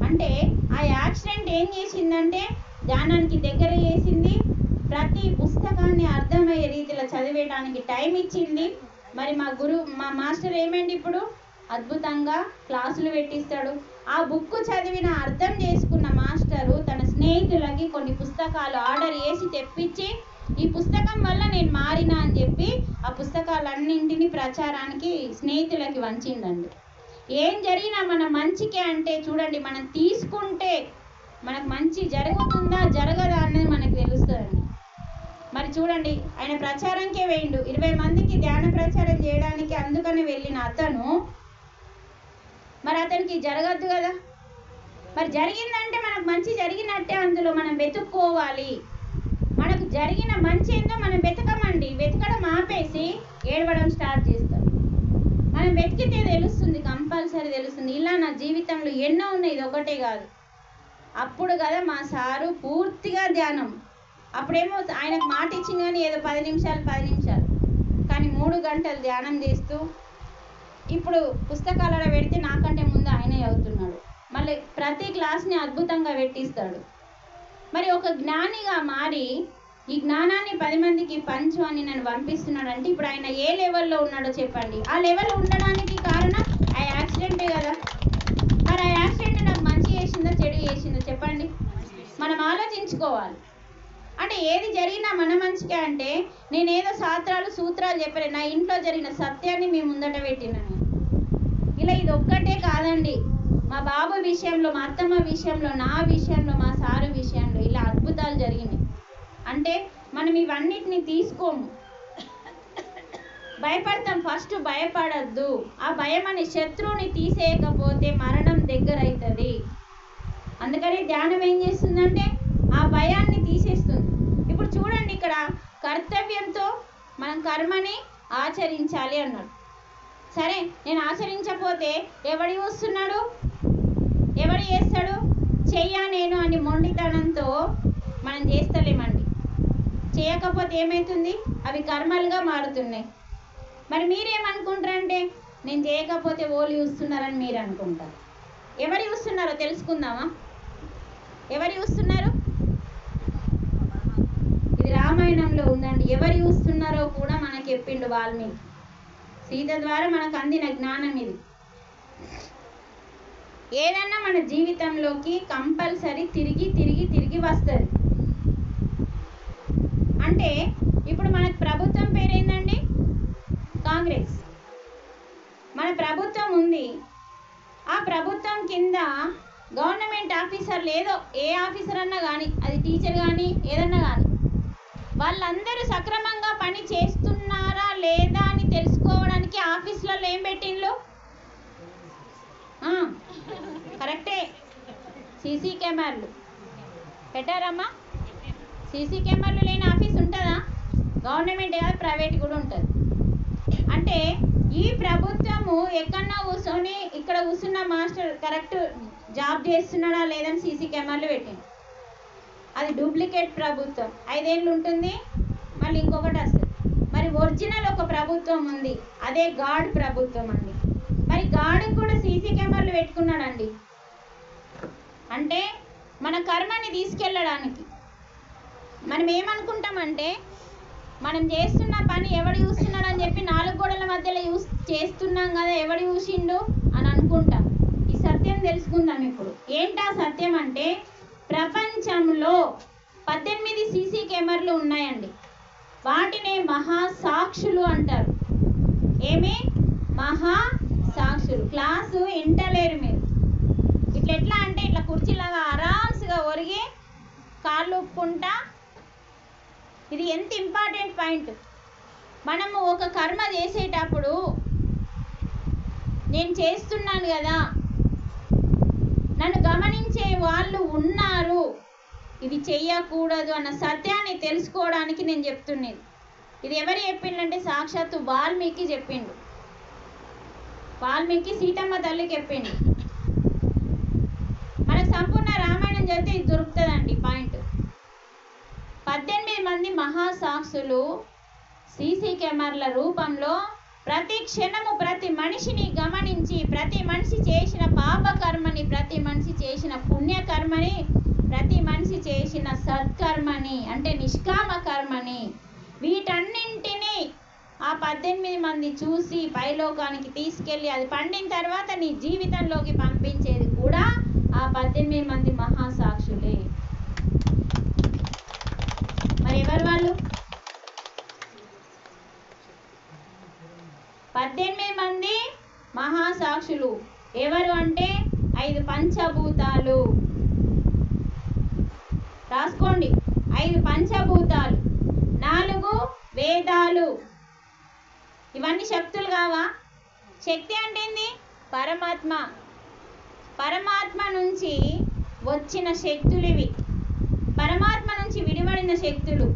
అంటే ఆ యాక్సిడెంట్ ఏం చేసిందంటే ధ్యానానికి దగ్గర చేసింది, ప్రతి పుస్తకాన్ని అర్థమయ్యే రీతిలో చదివేయడానికి టైం ఇచ్చింది. మరి మా మాస్టర్ ఏమండి ఇప్పుడు అద్భుతంగా క్లాసులు పెట్టిస్తాడు. ఆ బుక్ చదివిన అర్థం చేసుకున్న మాస్టరు తన స్నేహితులకి కొన్ని పుస్తకాలు ఆర్డర్ చేసి తెప్పించి ఈ పుస్తకం వల్ల నేను మారినా అని చెప్పి ఆ పుస్తకాలన్నింటినీ ప్రచారానికి స్నేహితులకి వంచిందండి. ఏం జరిగినా మన మంచికే అంటే చూడండి, మనం తీసుకుంటే మనకు మంచి జరుగుతుందా జరగదా అనేది మనకు తెలుస్తుందండి. మరి చూడండి, ఆయన ప్రచారంకే వేయండు, 20 మందికి ధ్యాన ప్రచారం చేయడానికి అందుకని వెళ్ళిన అతను మరి అతనికి జరగద్దు కదా. మరి జరిగిందంటే మనకు మంచి జరిగినట్టే, అందులో మనం వెతుక్కోవాలి. మనకు జరిగిన మంచి ఏందో మనం వెతకమండి, వెతకడం ఆపేసి ఏడవడం స్టార్ట్ చేస్తాం. మనం వెతికితే తెలుస్తుంది, కంపల్సరీ తెలుస్తుంది. ఇలా నా జీవితంలో ఎన్నో ఉన్నాయి, ఇది ఒకటే కాదు. అప్పుడు కదా మా సారు పూర్తిగా ధ్యానం. అప్పుడేమో ఆయనకు మాట ఇచ్చింది కానీ ఏదో 10 నిమిషాలు కానీ 3 గంటలు ధ్యానం చేస్తూ ఇప్పుడు పుస్తకాలలో పెడితే నాకంటే ముందు ఆయనే చదువుతున్నాడు. మళ్ళీ ప్రతి క్లాస్ని అద్భుతంగా పెట్టిస్తాడు. మరి ఒక జ్ఞానిగా మారి ఈ జ్ఞానాన్ని 10 మందికి పంచు అని నన్ను పంపిస్తున్నాడు అంటే ఇప్పుడు ఆయన ఏ లెవెల్లో ఉన్నాడో చెప్పండి. ఆ లెవెల్ ఉండడానికి కారణం ఆ యాక్సిడెంటే కదా. మరి ఆ యాక్సిడెంట్ నాకు మంచి చేసిందో చెడు చేసిందో చెప్పండి, మనం ఆలోచించుకోవాలి. అంటే ఏది జరిగినా మన మంచికే. అంటే నేనేదో సూత్రాలు చెప్పలేదు, నా ఇంట్లో జరిగిన సత్యాన్ని మీ ముందట పెట్టినాను. ఇలా ఇది ఒక్కటే కాదండి, మా బాబు విషయంలో, మా అత్తమ్మ విషయంలో, నా విషయంలో, మా సారు విషయంలో ఇలా అద్భుతాలు జరిగినాయి. అంటే మనం ఇవన్నిటిని తీసుకోము, భయపడతాం. ఫస్ట్ భయపడద్దు. ఆ భయం అనే శత్రువుని తీసేయకపోతే మరణం దగ్గర అవుతుంది. అందుకని ధ్యానం ఏం చేస్తుందంటే ఆ భయాన్ని తీసేస్తుంది. ఇప్పుడు చూడండి, ఇక్కడ కర్తవ్యంతో మనం కర్మని ఆచరించాలి అన్నాడు. సరే, నేను ఆచరించకపోతే ఎవడు చూస్తున్నాడు, ఎవడు చేస్తాడు, చెయ్యా నేను అని మొండితనంతో మనం చేస్తలేమండి. చేయకపోతే ఏమవుతుంది, అవి కర్మలుగా మారుతున్నాయి. మరి మీరేమనుకుంటారంటే నేను చేయకపోతే ఓళ్ళు చూస్తున్నారని మీరు అనుకుంటారు. ఎవరు చూస్తున్నారో తెలుసుకుందామా? ఎవరు చూస్తున్నారు? ఇది రామాయణంలో ఉందండి. ఎవరు చూస్తున్నారో కూడా మనకు చెప్పిండు వాల్మీకి. సీత ద్వారా మనకు అందిన జ్ఞానం ఇది. ఏదన్నా మన జీవితంలోకి కంపల్సరీ తిరిగి వస్తుంది. అంటే ఇప్పుడు మనకు ప్రభుత్వం పేరేందండి? కాంగ్రెస్. మన ప్రభుత్వం ఉంది. ఆ ప్రభుత్వం కింద గవర్నమెంట్ ఆఫీసర్లు ఏదో ఏ ఆఫీసర్ అన్నా కానీ, అది టీచర్ కానీ ఏదన్నా కానీ, వాళ్ళందరూ సక్రమంగా పని చేస్తున్నారా లేదా అని తెలుసుకోవడానికి ఆఫీసులలో ఏం పెట్టిండ్రు? కరెక్టే, సీసీ కెమెరాలు పెట్టారమ్మా. సీసీ కెమెరాలు లేని ఆఫీస్ ఉంటుందా? గవర్నమెంట్ కాదు, ప్రైవేట్ కూడా ఉంటుంది. అంటే ఈ ప్రభుత్వము ఎక్కడన్నా కూర్చొని ఇక్కడ కూర్చున్న మాస్టర్ కరెక్ట్ జాబ్ చేస్తున్నాడా లేదని సీసీ కెమెరాలు పెట్టింది. అది డూప్లికేట్ ప్రభుత్వం, 5 ఏళ్ళు ఉంటుంది, మళ్ళీ ఇంకొకటి వస్తుంది. మరి ఒరిజినల్ ఒక ప్రభుత్వం ఉంది, అదే గాడ్ ప్రభుత్వం అండి. మరి గాడ్కి కూడా సీసీ కెమెరాలు పెట్టుకున్నాడండి. అంటే మన కర్మని తీసుకెళ్ళడానికి. మనం ఏమనుకుంటామంటే మనం చేస్తున్న పని ఎవడు చూస్తున్నాడు అని చెప్పి 4 గోడల మధ్యలో చేస్తున్నాం కదా, ఎవడు చూసిండు అని అనుకుంటాం. ఈ సత్యం తెలుసుకుందాం ఇప్పుడు. ఏంటా సత్యం అంటే, ప్రపంచంలో 18 సీసీ కెమెరాలు ఉన్నాయండి. వాటినే మహాసాక్షులు అంటారు. ఏమి? మహాసాక్షులు. క్లాసు ఇంటలేరు మీరు. ఇట్లా ఎట్లా అంటే ఇట్లా కుర్చీలాగా ఆరామ్స్గా ఒరిగి కాళ్ళు ఒప్పుకుంటా. ఇది ఎంత ఇంపార్టెంట్ పాయింట్. మనము ఒక కర్మ చేసేటప్పుడు నేను చేస్తున్నాను కదా, నన్ను గమనించే వాళ్ళు ఉన్నారు, ఇది చెయ్యకూడదు అన్న సత్యాన్ని తెలుసుకోవడానికి నేను చెప్తున్నది. ఇది ఎవరు చెప్పిండంటే సాక్షాత్తు వాల్మీకి చెప్పిండు. వాల్మీకి సీతమ్మ తల్లికి చెప్పిండు. మనకు సంపూర్ణ రామాయణం చదివితే ఇది దొరుకుతుందండి పాయింట్. 18 మంది మహాసాక్షులు సీసీ కెమెరాల రూపంలో ప్రతి క్షణము ప్రతి మనిషిని గమనించి, ప్రతి మనిషి చేసిన పాపకర్మని, ప్రతి మనిషి చేసిన పుణ్యకర్మని, ప్రతి మనిషి చేసిన సత్కర్మని అంటే నిష్కామ కర్మని, వీటన్నింటినీ ఆ 18 మంది చూసి పైలోకానికి తీసుకెళ్ళి అది పండిన తర్వాత నీ జీవితంలోకి పంపించేది కూడా ఆ 18 మంది మహాసాక్షులే. మరి ఎవరు వాళ్ళు? 18 మంది మహాసాక్షులు ఎవరు అంటే 5 పంచభూతాలు. రాసుకోండి, 5 పంచభూతాలు, 4 వేదాలు. ఇవన్నీ శక్తులు కావా? శక్తి అంటే ఏంది? పరమాత్మ. పరమాత్మ నుంచి వచ్చిన శక్తులు ఇవి. పరమాత్మ నుంచి విడిపడిన శక్తులు.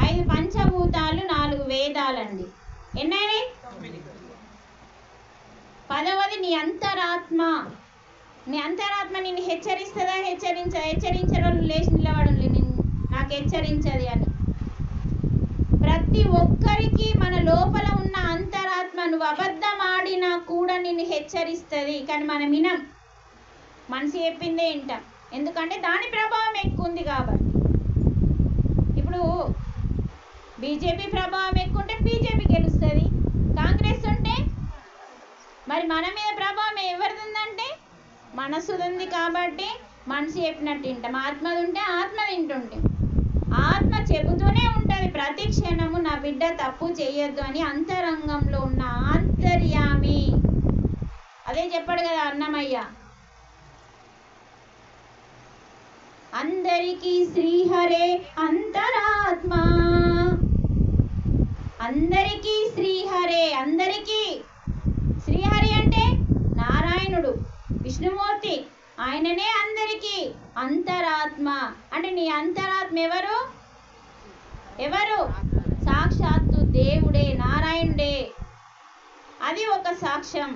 5 పంచభూతాలు, 4 వేదాలండి. ఎన్నైనా? 10వది నీ అంతరాత్మ. నీ అంతరాత్మ నిన్ను హెచ్చరిస్తుందా? హెచ్చరించడం లేచి నిలబడు, నాకు హెచ్చరించది అని. ప్రతి ఒక్కరికి మన లోపల ఉన్న అంతరాత్మ నువ్వు అబద్ధం ఆడినా కూడా నిన్ను హెచ్చరిస్తుంది. కానీ మనం వినం, మనసు చెప్పిందే వింటాం. ఎందుకంటే దాని ప్రభావం ఎక్కువ ఉంది కాబట్టి. ఇప్పుడు బీజేపీ ప్రభావం ఎక్కువ ఉంటే బీజేపీ గెలుస్తుంది, కాంగ్రెస్ ఉంటే మరి మన మీద ప్రభావం ఎవరిది ఉందంటే మనసుది ఉంది. కాబట్టి మనసు చెప్పినట్టు వింటాం. ఆత్మది ఉంటే ఆత్మ వింటుంటాం. ఆత్మ చెబుతూనే ఉంటుంది ప్రతి క్షణము, నా బిడ్డ తప్పు చేయొద్దు అని. అంతరంగంలో ఉన్న ఆంతర్యామి అదే చెప్పాడు కదా అన్నమయ్య. అందరికీ శ్రీహరే అంతరాత్మ, అందరికీ శ్రీహరే. అందరికీ శ్రీహరి అంటే నారాయణుడు, విష్ణుమూర్తి, ఆయననే అందరికీ అంతరాత్మ. అంటే నీ అంతరాత్మ ఎవరు? ఎవరు? సాక్షాత్తు దేవుడే, నారాయణుడే. అది ఒక సాక్ష్యం.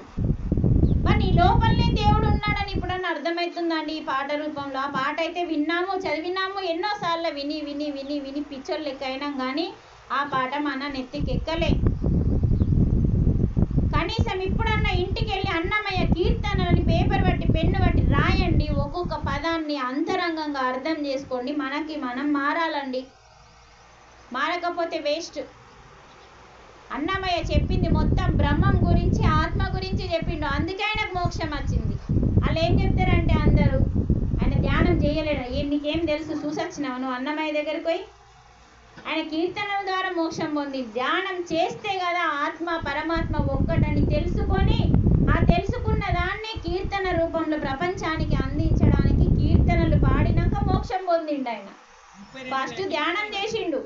మరి నీ లోపలనే దేవుడు ఉన్నాడని ఇప్పుడన్నా అర్థమవుతుందండి ఈ పాట రూపంలో. ఆ పాట అయితే విన్నాము, చదివినాము ఎన్నోసార్లు, విని విని విని విని పిచ్చోళ్ళు లెక్క అయినాం. కానీ ఆ పాట మన నెత్తికెక్కలే. కనీసం ఇప్పుడన్నా ఇంటికి వెళ్ళి అన్నమయ్య కీర్తనని పేపర్ బట్టి పెన్ను బట్టి రాయండి. ఒక్కొక్క పదాన్ని అంతరంగంగా అర్థం చేసుకోండి. మనం మారాలండి. మారకపోతే వేస్ట్. అన్నమయ్య చెప్పింది మొత్తం బ్రహ్మం గురించి, ఆత్మ గురించి చెప్పిండు. అందుకే ఆయనకు మోక్షం వచ్చింది. వాళ్ళు ఏం చెప్తారంటే అందరూ ఆయన ధ్యానం చేయలేడు. నీకేం తెలుసు? చూసొచ్చినావు నువ్వు అన్నమయ్య దగ్గరికి పోయి? ఆయన కీర్తనల ద్వారా మోక్షం పొంది ధ్యానం చేస్తే కదా ఆత్మ పరమాత్మ ఒక్కటని తెలుసుకొని ఆ తెలుసుకున్న దాన్ని కీర్తన రూపంలో ప్రపంచానికి అందించడానికి కీర్తనలు పాడినాక మోక్షం పొందిండు ఆయన. ఫస్ట్ ధ్యానం చేసిండు,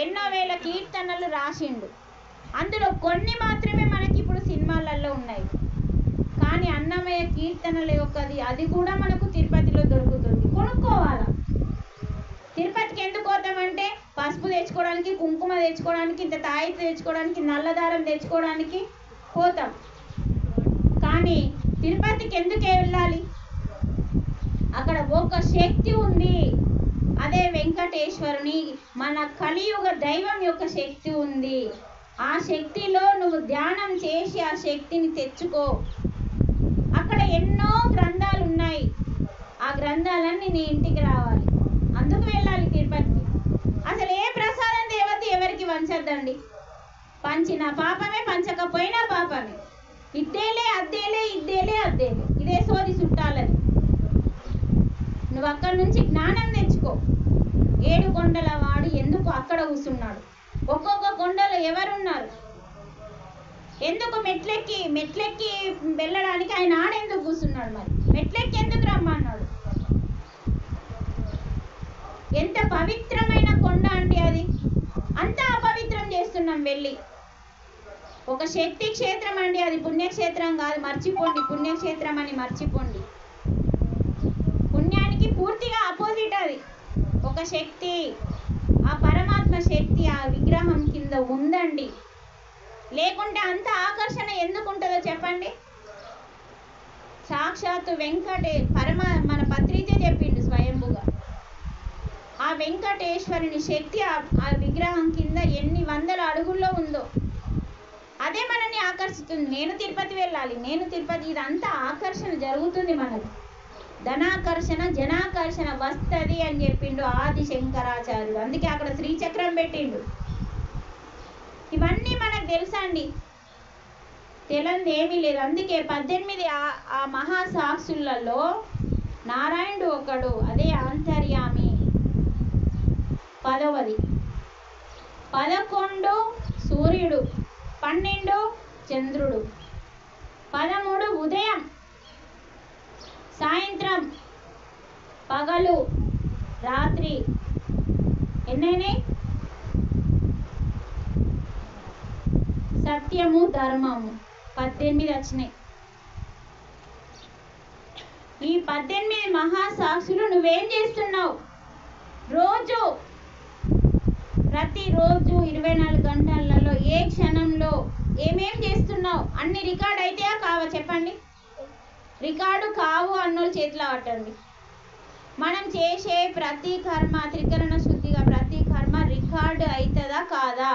ఎన్నో వేల కీర్తనలు రాసిండు. అందులో కొన్ని మాత్రమే మనకి ఇప్పుడు సినిమాలలో ఉన్నాయి. కానీ అన్నమయ్య కీర్తనల యొక్కది అది కూడా మనకు తిరుపతిలో దొరుకుతుంది, కొనుక్కోవాలా. తిరుపతికి ఎందుకు పోతామంటే పసుపు తెచ్చుకోవడానికి, కుంకుమ తెచ్చుకోవడానికి, ఇంత తాయితీ తెచ్చుకోవడానికి, నల్లదారం తెచ్చుకోవడానికి పోతాం. కానీ తిరుపతికి ఎందుకు వెళ్ళాలి? అక్కడ ఒక శక్తి ఉంది, అదే వెంకటేశ్వరుని, మన కలియుగ దైవం యొక్క శక్తి ఉంది. ఆ శక్తిలో నువ్వు ధ్యానం చేసి ఆ శక్తిని తెచ్చుకో. అక్కడ ఎన్నో గ్రంథాలు ఉన్నాయి, ఆ గ్రంథాలన్నీ నీ ఇంటికి రావాలి. అందుకు వెళ్ళాలి తిరుపతికి. అసలు ఏ ప్రసాదం దేవత ఎవరికి వంచద్దండి. పంచిన పాపమే, పంచకపోయినా పాపమే. ఇద్దేలే అద్దేలే, ఇద్దేలే అద్దేలే, ఇదే సోది చుట్టాలని. నువ్వు అక్కడి నుంచి జ్ఞానం తెచ్చుకో. 7 కొండల వాడు ఎందుకు అక్కడ కూర్చున్నాడు? ఒక్కొక్క కొండలో ఎవరున్నారు? ఎందుకు మెట్లెక్కి వెళ్ళడానికి ఆయన ఆడెందుకు కూర్చున్నాడు? మరి మెట్లెక్కి ఎందుకు రమ్మన్నాడు? ఎంత పవిత్రమైన కొండ అండి అది. అంతా అపవిత్రం చేస్తున్నాం వెళ్ళి. ఒక శక్తి క్షేత్రం అండి అది, పుణ్యక్షేత్రం కాదు. మర్చిపోండి, పుణ్యక్షేత్రం అని మర్చిపోండి. పుణ్యానికి పూర్తిగా ఆపోజిట్ అది. ఒక శక్తి, ఆ పరమాత్మ శక్తి ఆ విగ్రహం కింద ఉందండి. లేకుంటే అంత ఆకర్షణ ఎందుకు ఉంటుందో చెప్పండి. సాక్షాత్తు మన పత్రిజే చెప్పిండు స్వయంభుగా. ఆ వెంకటేశ్వరుని శక్తి ఆ విగ్రహం కింద ఎన్ని వందల అడుగుల్లో ఉందో అదే మనల్ని ఆకర్షిస్తుంది. నేను తిరుపతి వెళ్ళాలి, నేను తిరుపతి, ఇదంతా ఆకర్షణ జరుగుతుంది మనకు. ధనాకర్షణ జనాకర్షణ వస్తది అని చెప్పిండు ఆది శంకరాచార్యుడు. అందుకే అక్కడ శ్రీచక్రం పెట్టిండు. ఇవన్నీ మనకు తెలుసండి, తెలియదు ఏమీ లేదు. అందుకే 18 ఆ మహాసాక్షులలో నారాయణుడు ఒకడు, అదే అంతర్యామి. 10వది 11 సూర్యుడు, 12 చంద్రుడు, 13 ఉదయం, సాయంత్రం, పగలు, రాత్రి. ఎన్నైనాయి? సత్యము ధర్మము 18 వచ్చినాయి. ఈ 18 మహాసాక్షులు నువ్వేం చేస్తున్నావు? రోజు, ప్రతిరోజు 24 గంటలలో ఏ క్షణంలో ఏమేం చేస్తున్నావు అన్ని రికార్డ్ అయితే కావా చెప్పండి. రికార్డు కావు అన్నోళ్ళు చేతిలో పట్టండి. మనం చేసే ప్రతి కర్మ, త్రికరణ శుద్ధిగా ప్రతి కర్మ రికార్డు అవుతుందా కాదా?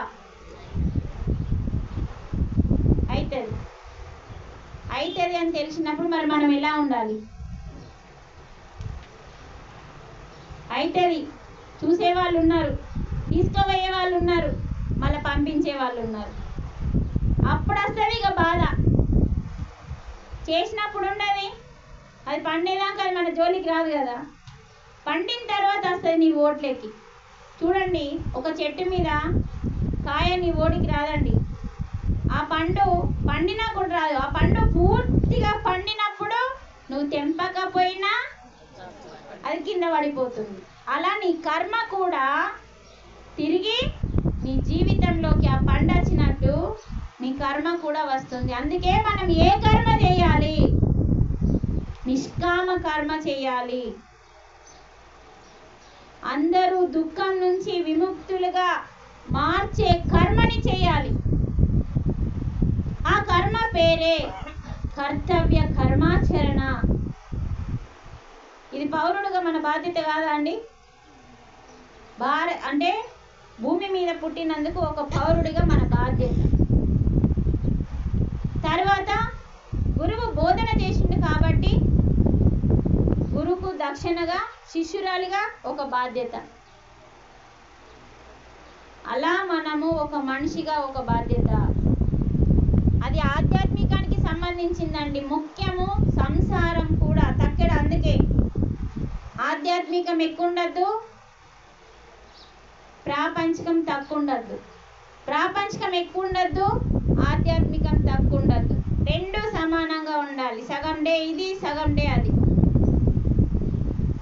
అవుతుంది అని తెలిసినప్పుడు మరి మనం ఎలా ఉండాలి? అవుతుంది చూసే వాళ్ళు ఉన్నారు, తీసుకుపోయే వాళ్ళు ఉన్నారు, మళ్ళీ పంపించే వాళ్ళు ఉన్నారు. అప్పుడు వస్తుంది ఇక బాధ. చేసినప్పుడు ఉండదు, అది పండేదాకా అది మన జోలికి రాదు కదా. పండిన తర్వాత వస్తుంది నీ ఓట్లకి. చూడండి, ఒక చెట్టు మీద కాయ నీ ఓడికి రాదండి. ఆ పండు పండినా కూడా రాదు. ఆ పండు పూర్తిగా పండినప్పుడు నువ్వు తెంపకపోయినా అది కింద పడిపోతుంది. అలా నీ కర్మ కూడా తిరిగి నీ జీవితంలోకి ఆ పండు వచ్చినట్టు నీ కర్మ కూడా వస్తుంది. అందుకే మనం ఏ కర్మ చేయాలి? నిష్కామ కర్మ చేయాలి. అందరూ దుఃఖం నుంచి విముక్తులుగా మార్చే కర్మని చేయాలి. ఆ కర్మ పేరే కర్తవ్య కర్మాచరణ. ఇది పౌరుడుగా మన బాధ్యత కాదా అండి? అంటే భూమి మీద పుట్టినందుకు ఒక పౌరుడిగా మన బాధ్యత. తర్వాత గురువు బోధన చేసిండు కాబట్టి గురువుకు దక్షిణగా శిష్యురాలిగా ఒక బాధ్యత. అలా మనము ఒక మనిషిగా ఒక బాధ్యత. అది ఆధ్యాత్మికానికి సంబంధించిందండి. ముఖ్యము సంసారం కూడా తక్కడ. అందుకే ఆధ్యాత్మికం ఎక్కువ ఉండద్దు, ప్రాపంచికం తక్కువ ఉండద్దు. ప్రాపంచికం ఎక్కువ ఉండద్దు, ఆధ్యాత్మికం తక్కువ ఉండద్దు. రెండు సమానంగా ఉండాలి. సగం డే ఇది, సగం డే అది.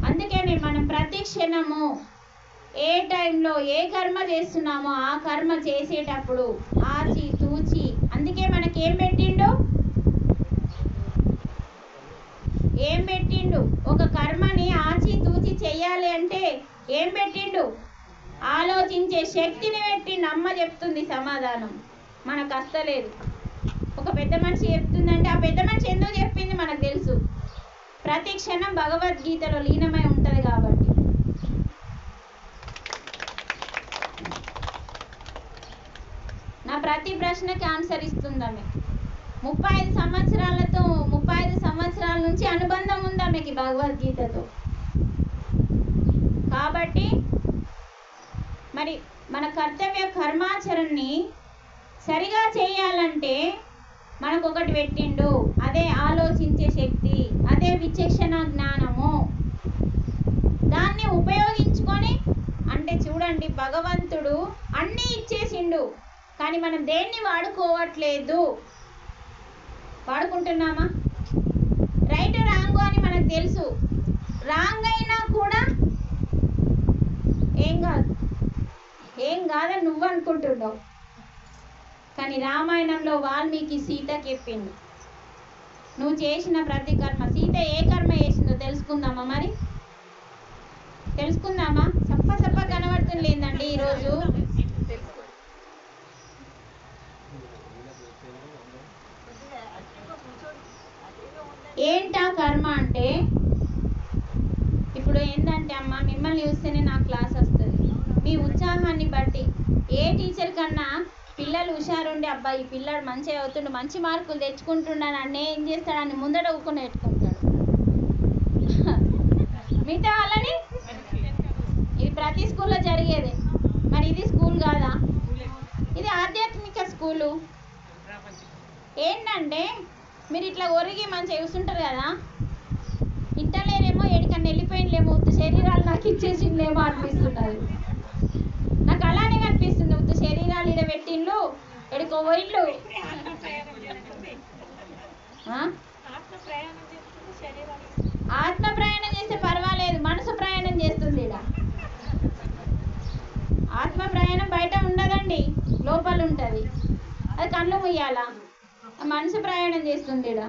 అందుకనే మనం ప్రతి క్షణము ఏ టైంలో ఏ కర్మ చేస్తున్నామో ఆ కర్మ చేసేటప్పుడు ఆచి తూచి, అందుకే మనకి ఏం పెట్టిండు, ఒక కర్మని ఆచి తూచి చెయ్యాలి అంటే ఏం పెట్టిండు, ఆలోచించే శక్తిని పెట్టిండు. అమ్మ చెప్తుంది సమాధానం, మనకు అస్తలేదు. ఒక పెద్ద మనిషి చెప్తుందంటే ఆ పెద్ద మనిషి ఎందుకు చెప్పింది మనకు తెలుసు. ప్రతి క్షణం భగవద్గీతలో లీనమై ఉంటది కాబట్టి. నా ప్రతి ప్రశ్నకి ఆన్సర్ ఇస్తుంది ఆమె. 35 సంవత్సరాల నుంచి అనుబంధం ఉంది ఆమెకి భగవద్గీతతో. కాబట్టి మరి మన కర్తవ్య కర్మాచరణని సరిగా చేయాలంటే మనకు ఒకటి పెట్టిండు, అదే ఆలోచించే శక్తి, అదే విచక్షణ జ్ఞానము. దాన్ని ఉపయోగించుకొని, అంటే చూడండి భగవంతుడు అన్నీ ఇచ్చేసిండు, కానీ మనం దేన్ని వాడుకోవట్లేదు. వాడుకుంటున్నామా? రైట్ రాంగ్ అని మనకు తెలుసు. రాంగ్ అయినా కూడా ఏం కాదని నువ్వు అనుకుంటున్నావు. కానీ రామాయణంలో వాల్మీకి సీతకి చెప్పిండు, నువ్వు చేసిన ప్రతి కర్మ. సీత ఏ కర్మ చేసిందో తెలుసుకుందామా? మరి తెలుసుకుందామా? సప్ప కనబడుతుంది లేదండి ఈరోజు. ఏంటా కర్మ అంటే, ఇప్పుడు ఏంటంటే అమ్మ, మిమ్మల్ని చూస్తేనే నాకు క్లాస్ వస్తుంది. మీ ఉత్సాహాన్ని బట్టి ఏ టీచర్ కన్నా పిల్లలు హుషారుండి, అబ్బాయి ఈ పిల్లడు మంచిగా అవుతుండు, మంచి మార్కులు తెచ్చుకుంటున్నాను అన్నీ ఏం చేస్తాడని ముందట ఊకుని పెట్టుకుంటాడు. మిగతా వాళ్ళని ఇది ప్రతి స్కూల్లో జరిగేదే. మరి ఇది స్కూల్ కాదా? ఇది ఆధ్యాత్మిక స్కూలు. ఏంటంటే మీరు ఇట్లా ఒరిగి మంచిగా చూస్తుంటారు కదా, ఇంటలేరేమో ఎడికన్నా వెళ్ళిపోయినలేమో, ఉత్త శరీరాలు నాకు ఇచ్చేసిందేమో అనిపిస్తున్నది. నాకు అలానే కనిపిస్తుంది. ఉత్త శరీరాలు ఇడ పెట్టిండ్లు, ఎడికో పోయిళ్ళు. ఆత్మ ప్రయాణం చేస్తే పర్వాలేదు, మనసు ప్రయాణం చేస్తుంది. ఇడ ఆత్మ ప్రయాణం బయట ఉండదండి, లోపల ఉంటుంది. అది కళ్ళు ముయ్యాలా. మనసు ప్రయాణం చేస్తుంది ఇడ.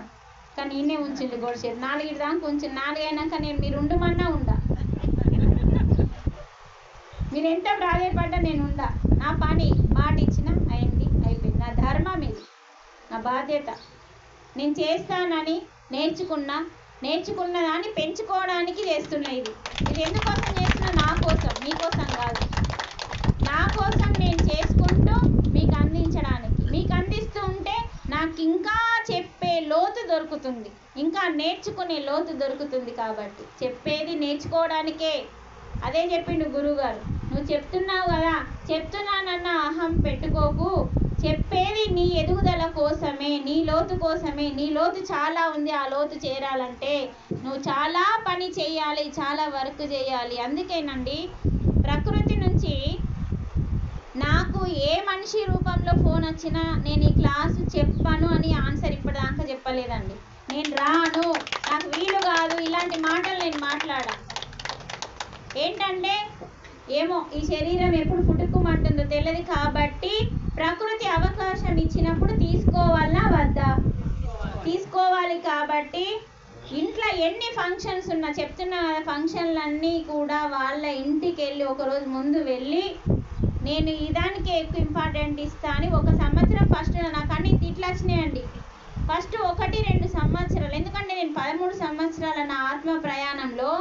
కానీ ఈయనే ఉంచింది గొడిచేది. 4 దాకా ఉంచింది. 4 అయినాక నేను మీరు ఉండమన్నా ఉండా, మీరు ఎంత ప్రాధాయపడ్డా నేను ఉండా. నా పని మాట ఇచ్చిన అయింది, అయిపోయింది. నా ధర్మం ఇది, నా బాధ్యత. నేను చేస్తానని నేర్చుకున్న దాన్ని పెంచుకోవడానికి చేస్తున్నా. ఇది ఎందుకోసం చేస్తున్నా? నా కోసం, మీకోసం కాదు. నా కోసం నేను చేసుకుంటూ మీకు అందించడానికి. మీకు అందిస్తూ ఉంటే నాకు ఇంకా చెప్పే లోతు దొరుకుతుంది, ఇంకా నేర్చుకునే లోతు దొరుకుతుంది. కాబట్టి చెప్పేది నేర్చుకోవడానికే. అదే చెప్పిండు గురువుగారు. నువ్వు చెప్తున్నావు కదా, చెప్తున్నానన్న అహం పెట్టుకోకు. చెప్పేది నీ ఎదుగుదల కోసమే, నీ లోతు కోసమే. నీ లోతు చాలా ఉంది. ఆ లోతు చేరాలంటే నువ్వు చాలా పని చేయాలి, చాలా వర్క్ చేయాలి. అందుకేనండి ప్రకృతి నుంచి నాకు ఏ మనిషి రూపంలో ఫోన్ వచ్చినా నేను ఈ క్లాసు చెప్పను అని ఆన్సర్ ఇప్పటిదాకా చెప్పలేదండి. నేను రాను, నాకు వీలు కాదు, ఇలాంటి మాటలు నేను మాట్లాడా. ఏంటంటే ఏమో ఈ శరీరం ఎప్పుడు పుట్టుకోమంటుందో తెలియదు. కాబట్టి ప్రకృతి అవకాశం ఇచ్చినప్పుడు తీసుకోవాలా వద్దా? తీసుకోవాలి. కాబట్టి ఇంట్లో ఎన్ని ఫంక్షన్స్ ఉన్నా, చెప్తున్నా కదా, ఫంక్షన్లన్నీ కూడా వాళ్ళ ఇంటికి వెళ్ళి ఒకరోజు ముందు వెళ్ళి నేను ఈ దానికి ఎక్కువ ఇంపార్టెంట్ ఇస్తా అని 1 సంవత్సరం ఫస్ట్ నాకు అన్ని తిట్లు వచ్చినాయండి. ఫస్ట్ 1-2 సంవత్సరాలు, ఎందుకంటే నేను 13 సంవత్సరాల నా ఆత్మ ప్రయాణంలో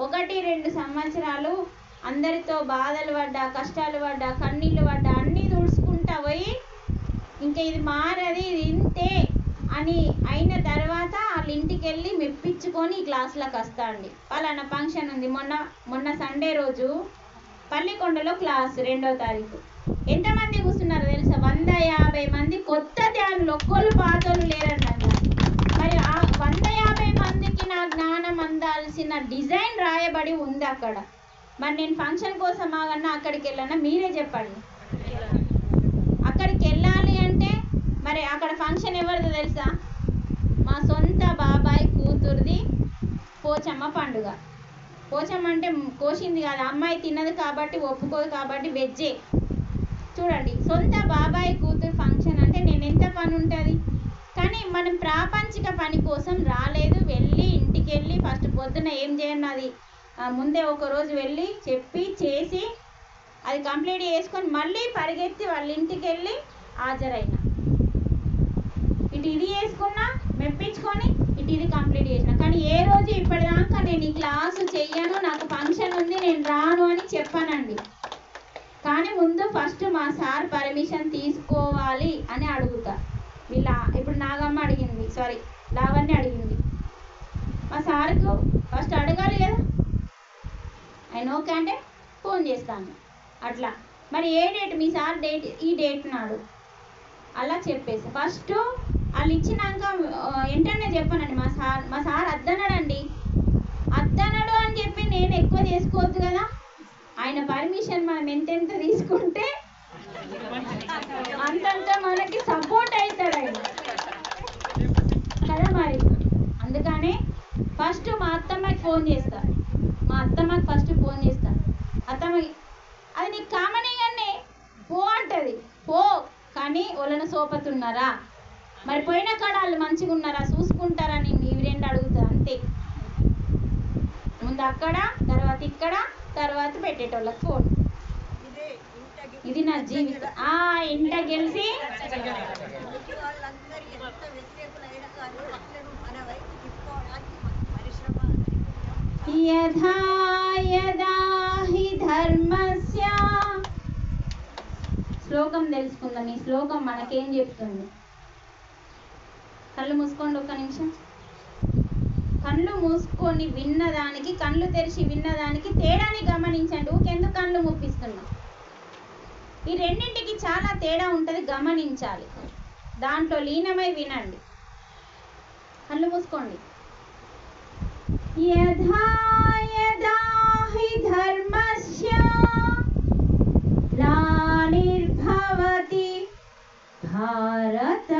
1-2 సంవత్సరాలు అందరితో బాధలు పడ్డా, కష్టాలు పడ్డా, కన్నీళ్ళు పడ్డా, అన్నీ తుడుచుకుంటా పోయి ఇంకా ఇది మారది, ఇది ఇంతే అని అయిన తర్వాత వాళ్ళ ఇంటికి వెళ్ళి మెప్పించుకొని ఈ క్లాసులకు వస్తా అండి. పలానా ఫంక్షన్ ఉంది, మొన్న సండే రోజు పల్లికొండలో క్లాస్ 2వ తారీఖు. ఎంతమంది కూర్చున్నారు తెలుసా? 150 మంది. కొత్త ధ్యానులు, ఒక్కళ్ళు పాతోళ్ళు లేరండి. మరి ఆ 150 మందికి నా జ్ఞానం అందాల్సిన డిజైన్ రాయబడి ఉంది అక్కడ. మరి నేను ఫంక్షన్ కోసం ఆగన్నా, అక్కడికి వెళ్ళానా? మీరే చెప్పండి. అక్కడికి వెళ్ళాలి అంటే మరి అక్కడ ఫంక్షన్ ఎవరిదో తెలుసా? పోచమ్మ పండుగ. పోచమ్మ అంటే కోసింది కాదు, అమ్మాయి తిన్నది కాబట్టి ఒప్పుకోదు కాబట్టి వెజ్జే. చూడండి, సొంత బాబాయ్ కూతురు ఫంక్షన్ అంటే నేను ఎంత పని ఉంటుంది. కానీ మనం ప్రాపంచిక పని కోసం రాలేదు. వెళ్ళి ఇంటికి వెళ్ళి ఫస్ట్ పొద్దున ఏం చేయండి అది ముందే ఒకరోజు వెళ్ళి చెప్పి చేసి అది కంప్లీట్ చేసుకొని మళ్ళీ పరిగెత్తి వాళ్ళ ఇంటికి వెళ్ళి హాజరైన. ఇటు ఇది చేసుకున్నా మెప్పించుకొని ఇటు ఇది కంప్లీట్ చేసిన. కానీ ఏ రోజు ఇప్పటిదాకా నేను ఈ క్లాసు చెయ్యను, నాకు ఫంక్షన్ ఉంది, నేను రాను అని చెప్పానండి. కానీ ముందు ఫస్ట్ మా సార్ పర్మిషన్ తీసుకోవాలి అని అడుగుతా. ఇప్పుడు నాగమ్మ అడిగింది, సారీ లావణ్య అడిగింది. మా సార్కు ఫస్ట్ అడగాలి కదా. ఆయన ఓకే అంటే ఫోన్ చేస్తాను అట్లా. మరి ఏ డేట్ మీ సార్ డేట్, ఈ డేట్ నాడు అలా చెప్పేసి ఫస్ట్ వాళ్ళు ఇచ్చినాక వెంటనే చెప్పానండి. మా సార్ అద్దన్నాడండి. అద్దన్నాడు అని చెప్పి నేను ఎక్కువ చేసుకోవద్దు కదా. ఆయన పర్మిషన్ మనం ఎంతెంత తీసుకుంటే అంతంత మనకి సపోర్ట్ అవుతాడు ఆయన కదా. మరి అందుకనే ఫస్ట్ మా అత్తమ్మకి ఫోన్ చేస్తాను. మా అత్తమ్మకి ఫస్ట్ ఫోన్ చేస్తాను. అత్తమ్మ అది నీకు కామనే కానీ పో అంటది. పో కానీ వాళ్ళని సోపతున్నారా, మరి పోయిన కాడ వాళ్ళు మంచిగా ఉన్నారా చూసుకుంటారా నేను ఇవి రెండు అడుగుతా అంతే. ముందు అక్కడ, తర్వాత ఇక్కడ, తర్వాత పెట్టేటోళ్ళకి ఫోన్. ఇది నా జీవితం. ఇంట గెలిచి యథా యదా హి ధర్మస్య. శ్లోకం తెలుసుకుందాం. ఈ శ్లోకం మనకేం చెప్తుంది? కళ్ళు మూసుకోండి ఒక్క నిమిషం. కళ్ళు మూసుకొని విన్నదానికి, కళ్ళు తెరిచి విన్నదానికి తేడాని గమనించండి. ఊకెందుకు కళ్ళు ముప్పిస్తున్నాం? ఈ రెండింటికి చాలా తేడా ఉంటుంది, గమనించాలి. దాంట్లో లీనమై వినండి. కళ్ళు మూసుకోండి. యథా యదా హి ధర్మస్య గ్లానిర్భవతి భారత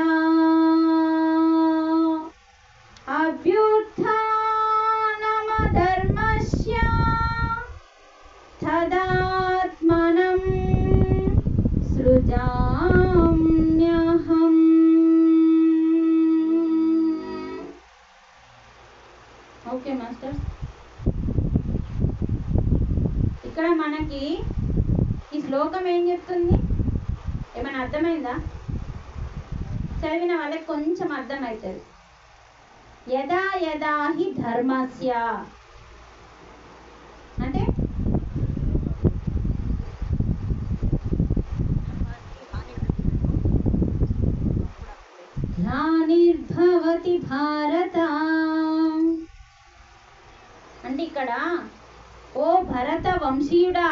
అభ్యుత్థానమధర్మస్య తదాత్మనం సృజామ్యహం. ఓకే మాస్టర్స్, ఇక్కడ మనకి ఈ శ్లోకం ఏం చెప్తుంది? ఏమైనా అర్థమైందా? చదివిన వాళ్ళకి కొంచెం అర్థమవుతుంది. యదా యదా హి ధర్మస్య అంటే గ్లానిర్భవతి భారత అంటే ఇక్కడ ఓ భరత వంశీయుడా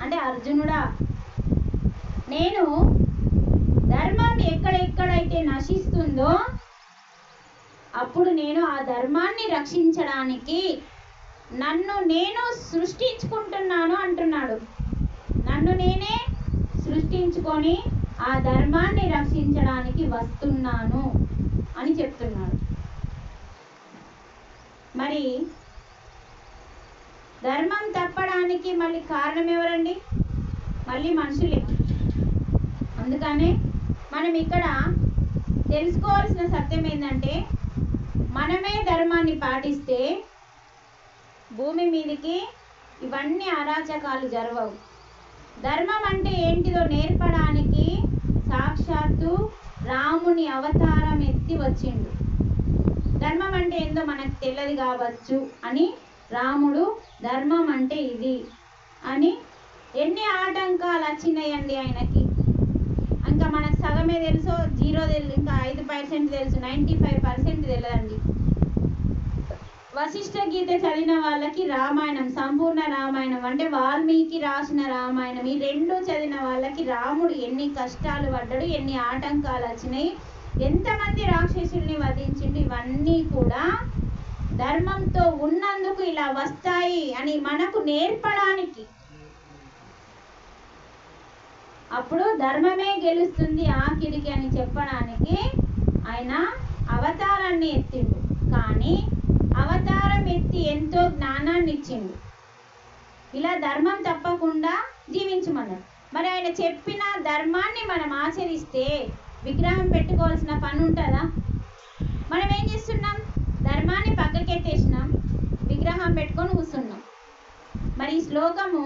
అంటే అర్జునుడా, నేను ధర్మం ఎక్కడెక్కడైతే నశిస్తుందో అప్పుడు నేను ఆ ధర్మాన్ని రక్షించడానికి నన్ను నేను సృష్టించుకుంటున్నాను అంటున్నాడు. నన్ను నేనే సృష్టించుకొని ఆ ధర్మాన్ని రక్షించడానికి వస్తున్నాను అని చెప్తున్నాడు. మరి ధర్మం తప్పడానికి మళ్ళీ కారణం ఎవరండి? మళ్ళీ మనుషులే. అందుకనే మనం ఇక్కడ తెలుసుకోవాల్సిన సత్యం ఏంటంటే, మనమే ధర్మాన్ని పాటిస్తే భూమి మీదకి ఇవన్నీ అరాచకాలు జరగవు. ధర్మం అంటే ఏంటిదో నేర్పడానికి సాక్షాత్తు రాముని అవతారం ఎత్తి వచ్చిండు. ధర్మం అంటే ఏందో మనకు తెలియదు కావచ్చు అని రాముడు ధర్మం అంటే ఇది అని ఎన్ని ఆటంకాలు వచ్చినాయండి ఆయనకి. ఇంకా మనకు సగమే తెలుసు, 0 తెలుసు, ఇంకా 5% తెలుసు, 95% తెలియదండి. వశిష్ఠ గీత చదివిన వాళ్ళకి రామాయణం, సంపూర్ణ రామాయణం అంటే వాల్మీకి రాసిన రామాయణం, ఈ రెండు చదివిన వాళ్ళకి రాముడు ఎన్ని కష్టాలు పడ్డాడు, ఎన్ని ఆటంకాలు వచ్చినాయి, ఎంతమంది రాక్షసుల్ని వధించిండు, ఇవన్నీ కూడా ధర్మంతో ఉన్నందుకు ఇలా వస్తాయి అని మనకు నేర్పడానికి. అప్పుడు ధర్మమే గెలుస్తుంది ఆఖరికి అని చెప్పడానికి ఆయన అవతారాన్ని ఎత్తిండు. కానీ అవతారం ఎత్తి ఎంతో జ్ఞానాన్ని ఇచ్చిండు. ఇలా ధర్మం తప్పకుండా జీవించమన్నాడు. మరి ఆయన చెప్పిన ధర్మాన్ని మనం ఆచరిస్తే విగ్రహం పెట్టుకోవాల్సిన పని ఉంటుందా? మనం ఏం చేస్తున్నాం? ధర్మాన్ని పక్కకెత్తేసినాం, విగ్రహం పెట్టుకొని కూర్చున్నాం. మరి ఈ శ్లోకము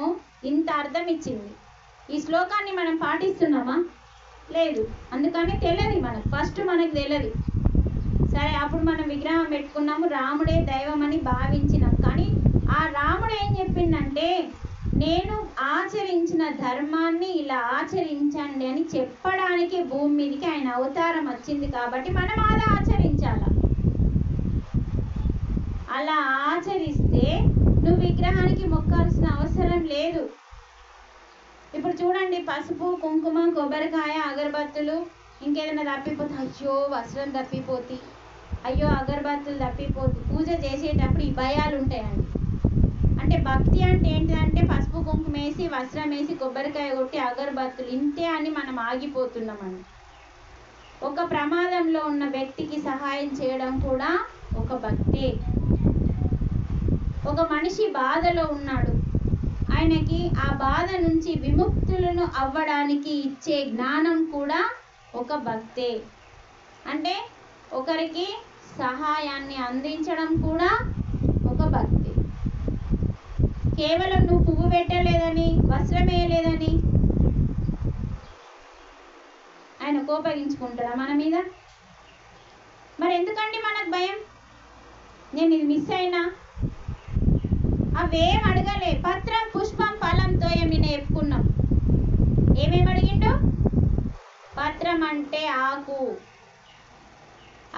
ఇంత అర్థం ఇచ్చింది. ఈ శ్లోకాన్ని మనం పాటిస్తున్నామా? లేదు. అందుకని తెలియదు మనకు, ఫస్ట్ మనకు తెలియదు. సరే, అప్పుడు మనం విగ్రహం పెట్టుకున్నాము, రాముడే దైవం అని భావించినాం. కానీ ఆ రాముడు ఏం చెప్పిండంటే, నేను ఆచరించిన ధర్మాన్ని ఇలా ఆచరించండి అని చెప్పడానికి భూమి మీదకి ఆయన అవతారం వచ్చింది. కాబట్టి మనం అలా ఆచరించాల. అలా ఆచరిస్తే నువ్వు విగ్రహానికి మొక్కాల్సిన అవసరం లేదు. ఇప్పుడు చూడండి, పసుపు, కుంకుమ, కొబ్బరికాయ, అగరబత్తులు, ఇంకేదైనా తప్పిపోతే అయ్యో వస్త్రం తప్పిపోతే, అయ్యో అగరబత్తులు తప్పిపోతే, పూజ చేసేటప్పుడు ఈ భయాలు ఉంటాయండి. అంటే భక్తి అంటే ఏంటిదంటే పసుపు కుంకుమ వేసి, వస్త్రం వేసి, కొబ్బరికాయ కొట్టి, అగరబత్తులు ఇంతే అని మనం ఆగిపోతున్నామండి. ఒక ప్రమాదంలో ఉన్న వ్యక్తికి సహాయం చేయడం కూడా ఒక భక్తే. ఒక మనిషి బాధలో ఉన్నాడు, ఆయనకి ఆ బాధ నుంచి విముక్తులను అవ్వడానికి ఇచ్చే జ్ఞానం కూడా ఒక భక్తే. అంటే ఒకరికి సహాయాన్ని అందించడం కూడా ఒక భక్తి. కేవలం నువ్వు పువ్వు పెట్టలేదని, వస్త్రం వేయలేదని ఆయన కోపగించుకుంటాడా మన మీద? మరి ఎందుకండి మనకు భయం? నేను ఇది మిస్ అయినా, అవేం అడగలే. పత్రం, పుష్పం, ఫలంతో ఏమైనా చెప్పుకున్నాం. ఏమేమి అడిగిండు? పత్రం అంటే ఆకు,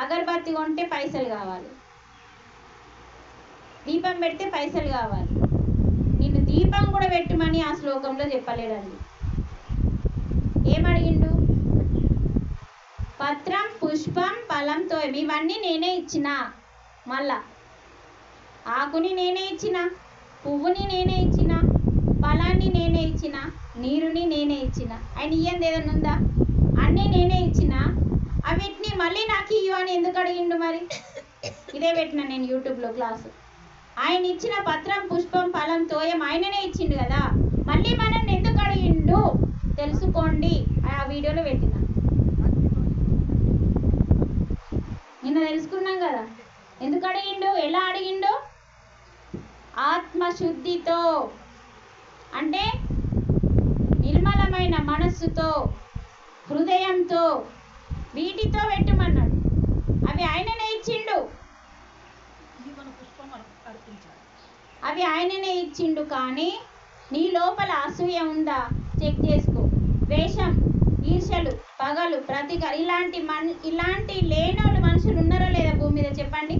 అగరబత్తి కొంటే పైసలు కావాలి, దీపం పెడితే పైసలు కావాలి. నిన్ను దీపం కూడా పెట్టమని ఆ శ్లోకంలో చెప్పలేడండి. ఏమడిగిండు? పత్రం, పుష్పం, ఫలంతో ఇవన్నీ నేనే ఇచ్చిన. మళ్ళా ఆకుని నేనే ఇచ్చిన, పువ్వుని నేనే ఇచ్చిన, ఫలాన్ని నేనే ఇచ్చిన, నీరుని నేనే ఇచ్చిన. ఆయన ఇయ్యంది ఏదన్నా ఉందా? అన్నీ నేనే ఇచ్చిన. అవిటిని మళ్ళీ నాకు ఇయ్యు అని ఎందుకు అడిగిండు? మరి ఇదే పెట్టిన నేను యూట్యూబ్లో క్లాసు. ఆయన ఇచ్చిన పత్రం, పుష్పం, ఫలం, తోయం ఆయననే ఇచ్చిండు కదా, మళ్ళీ మనం ఎందుకు అడిగిండు తెలుసుకోండి. ఆ వీడియోలో పెట్టిన నిన్న తెలుసుకున్నాం కదా ఎందుకు అడిగిండు, ఎలా అడిగిండు? ఆత్మశుద్ధితో, అంటే నిర్మలమైన మనస్సుతో, హృదయంతో, వీటితో పెట్టమన్నాడు. అవి ఆయననే ఇచ్చిండు, అవి ఆయననే ఇచ్చిండు. కానీ నీ లోపల అసూయ ఉందా చెక్ చేసుకో. ద్వేషం, ఈర్షలు, పగలు, ప్రతీకారం, ఇలాంటి లేనోళ్ళు మనుషులు ఉన్నారా లేదా భూమి మీద? చెప్పండి,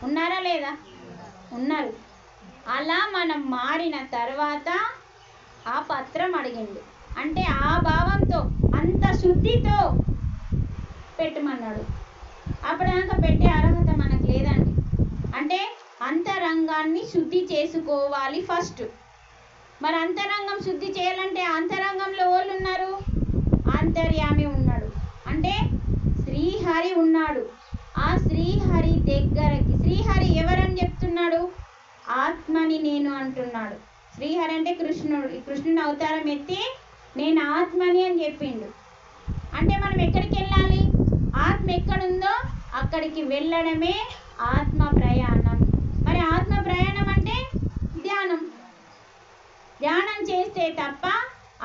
ఉన్నారా లేదా? ఉన్నారు. అలా మనం మారిన తర్వాత ఆ పత్రం అడిగిండు. అంటే ఆ భావంతో, అంత శుద్ధితో పెట్టమన్నాడు. అప్పటిదాకా పెట్టే అర్హత మనకు లేదండి. అంటే అంతరంగాన్ని శుద్ధి చేసుకోవాలి ఫస్ట్. మరి అంతరంగం శుద్ధి చేయాలంటే అంతరంగంలో వాళ్ళు ఉన్నారు, ఆంతర్యామి ఉన్నాడు, అంటే శ్రీహరి ఉన్నాడు. ఆ శ్రీహరి దగ్గరకి, శ్రీహరి ఎవరని చెప్తున్నాడు? ఆత్మని నేను అంటున్నాడు. శ్రీహరి అంటే కృష్ణుని అవతారం ఎత్తి నేను ఆత్మని అని చెప్పిండు. అంటే మనం ఎక్కడికి వెళ్ళాలి? ఆత్మ ఎక్కడుందో అక్కడికి వెళ్ళడమే ఆత్మ ప్రయాణం. మరి ఆత్మ ప్రయాణం అంటే ధ్యానం. ధ్యానం చేస్తే తప్ప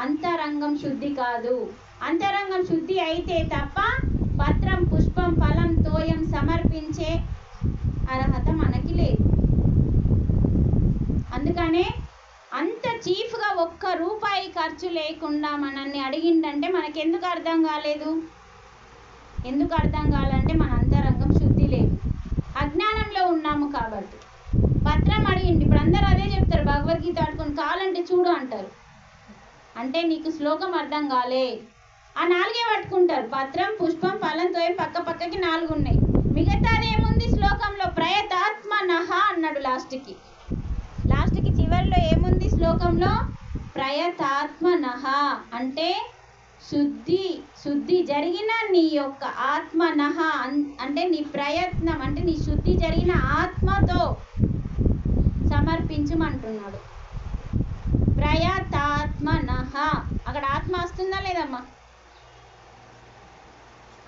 అంతరంగం శుద్ధి కాదు. అంతరంగం శుద్ధి అయితే తప్ప పత్రం, పుష్పం, ఫలం, తోయం సమర్పించే అర్హత మనకి లేదు. అందుకనే అంత చీఫ్గా ఒక్క రూపాయి ఖర్చు లేకుండా మనల్ని అడిగిండంటే మనకెందుకు అర్థం కాలేదు? ఎందుకు అర్థం కావాలంటే మన అంతరంగం శుద్ధి లేదు, అజ్ఞానంలో ఉన్నాము కాబట్టి. పత్రం అడిగింది. ఇప్పుడు అందరూ అదే చెప్తారు, భగవద్గీత ఆడుకొని కావాలంటే చూడు అంటారు. అంటే నీకు శ్లోకం అర్థం కాలే. ఆ 4 పట్టుకుంటారు. పత్రం, పుష్పం, ఫలంతో పక్క పక్కకి 4 ఉన్నాయి. మిగతాదేముంది శ్లోకంలో? ప్రయతాత్మ నహ అన్నాడు లాస్ట్కి చివరిలో ఏముంది శ్లోకంలో? ప్రయతాత్మ నహ అంటే శుద్ధి జరిగిన నీ యొక్క ఆత్మ నహ అంటే నీ ప్రయత్నం అంటే నీ శుద్ధి జరిగిన ఆత్మతో సమర్పించమంటున్నాడు. ప్రయతాత్మ నహ, అక్కడ ఆత్మ వస్తుందా లేదమ్మా?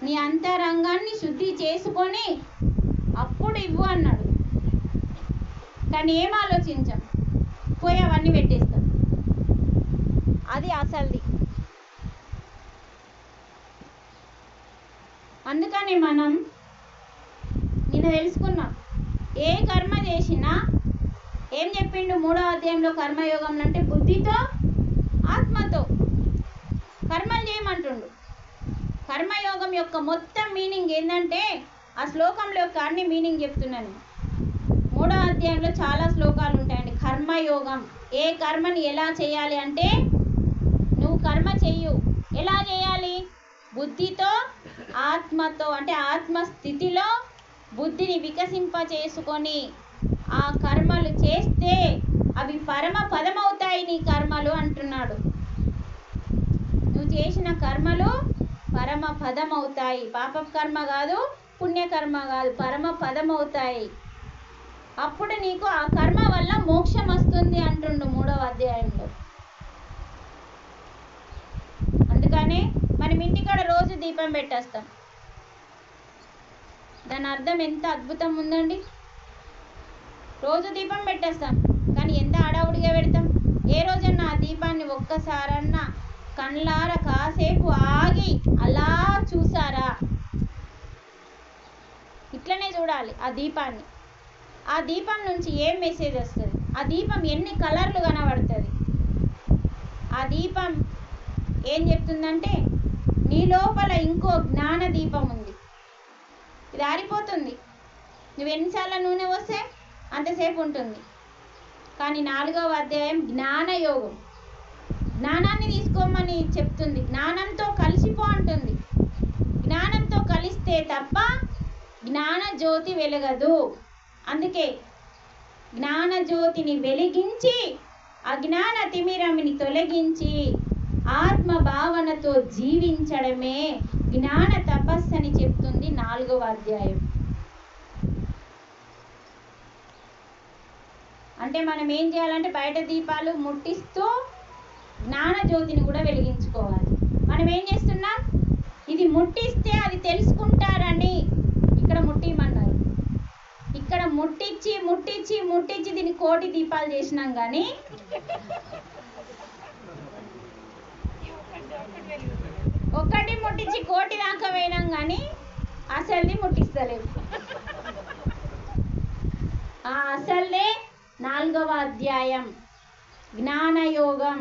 నీ అంతరంగాన్ని శుద్ధి చేసుకొని అప్పుడు ఇవ్వు అన్నాడు. కానీ ఏం ఆలోచించాం, పోయి అవన్నీ పెట్టేస్తాం. అది అసలుది. అందుకని మనం నిన్న తెలుసుకున్నాం, ఏ కర్మ చేసినా ఏం చెప్పిండు 3వ అధ్యాయంలో కర్మయోగంలో అంటే బుద్ధితో ఆత్మతో కర్మలు చేయమంటుండు. కర్మయోగం యొక్క మొత్తం మీనింగ్ ఏంటంటే ఆ శ్లోకంలో యొక్క అన్ని మీనింగ్ చెప్తున్నాను. 3వ అధ్యాయంలో చాలా శ్లోకాలు ఉంటాయండి. కర్మయోగం, ఏ కర్మని ఎలా చేయాలి అంటే నువ్వు కర్మ చెయ్యు, ఎలా చేయాలి? బుద్ధితో ఆత్మతో అంటే ఆత్మస్థితిలో బుద్ధిని వికసింప చేసుకొని ఆ కర్మలు చేస్తే అవి పరమ పదమవుతాయి నీ కర్మలు అంటున్నాడు. నువ్వు చేసిన కర్మలు పరమ పదమవుతాయి. పాప కర్మ కాదు, పుణ్యకర్మ కాదు, పరమ పదమవుతాయి. అప్పుడు నీకు ఆ కర్మ వల్ల మోక్షం వస్తుంది అంటుండు 3వ అధ్యాయంలో. అందుకనే మనం ఇంటికాడ రోజు దీపం పెట్టేస్తాం. దాని అర్థం ఎంత అద్భుతం ఉందండి. రోజు దీపం పెట్టేస్తాం, కానీ ఎంత హడావుడిగా పెడతాం. ఏ రోజన్నా ఆ దీపాన్ని ఒక్కసారన్నా కళ్ళార కాసేపు ఆగి అలా చూసారా? ఇట్లనే చూడాలి ఆ దీపాన్ని. ఆ దీపం నుంచి ఏం మెసేజ్ వస్తుంది? ఆ దీపం ఎన్ని కలర్లు కనబడుతుంది? ఆ దీపం ఏం చెప్తుందంటే నీ లోపల ఇంకో జ్ఞాన దీపం ఉంది, ఇది ఆరిపోతుంది. నువ్వు ఎన్నిసార్లు నూనె వస్తే అంతసేపు ఉంటుంది. కానీ 4వ అధ్యాయం జ్ఞానయోగం, జ్ఞానాన్ని తీసుకోమని చెప్తుంది. జ్ఞానంతో కలిసిపో అంటుంది. జ్ఞానంతో కలిస్తే తప్ప జ్ఞాన జ్యోతి వెలగదు. అందుకే జ్ఞాన జ్యోతిని వెలిగించి అజ్ఞాన తిమిరమిని తొలగించి ఆత్మ భావనతో జీవించడమే జ్ఞాన తపస్సు అని చెప్తుంది 4వ అధ్యాయం. అంటే మనం ఏం చేయాలంటే బయట దీపాలు ముట్టిస్తూ జ్ఞాన జ్యోతిని కూడా వెలిగించుకోవాలి. మనం ఏం చేస్తున్నాం? ఇది ముట్టిస్తే అది తెలుసుకుంటారని ఇక్కడ ముట్టిమన్నారు. ఇక్కడ ముట్టించి ముట్టించి ముట్టించి దీన్ని 1,000,000 దీపాలు చేసినాం. కానీ ఒక్కటి ముట్టించి 1,000,000 దాకా పోయినాం, కానీ అసలుది ముట్టిస్తలేవు. ఆ అసలే 4వ అధ్యాయం జ్ఞానయోగం.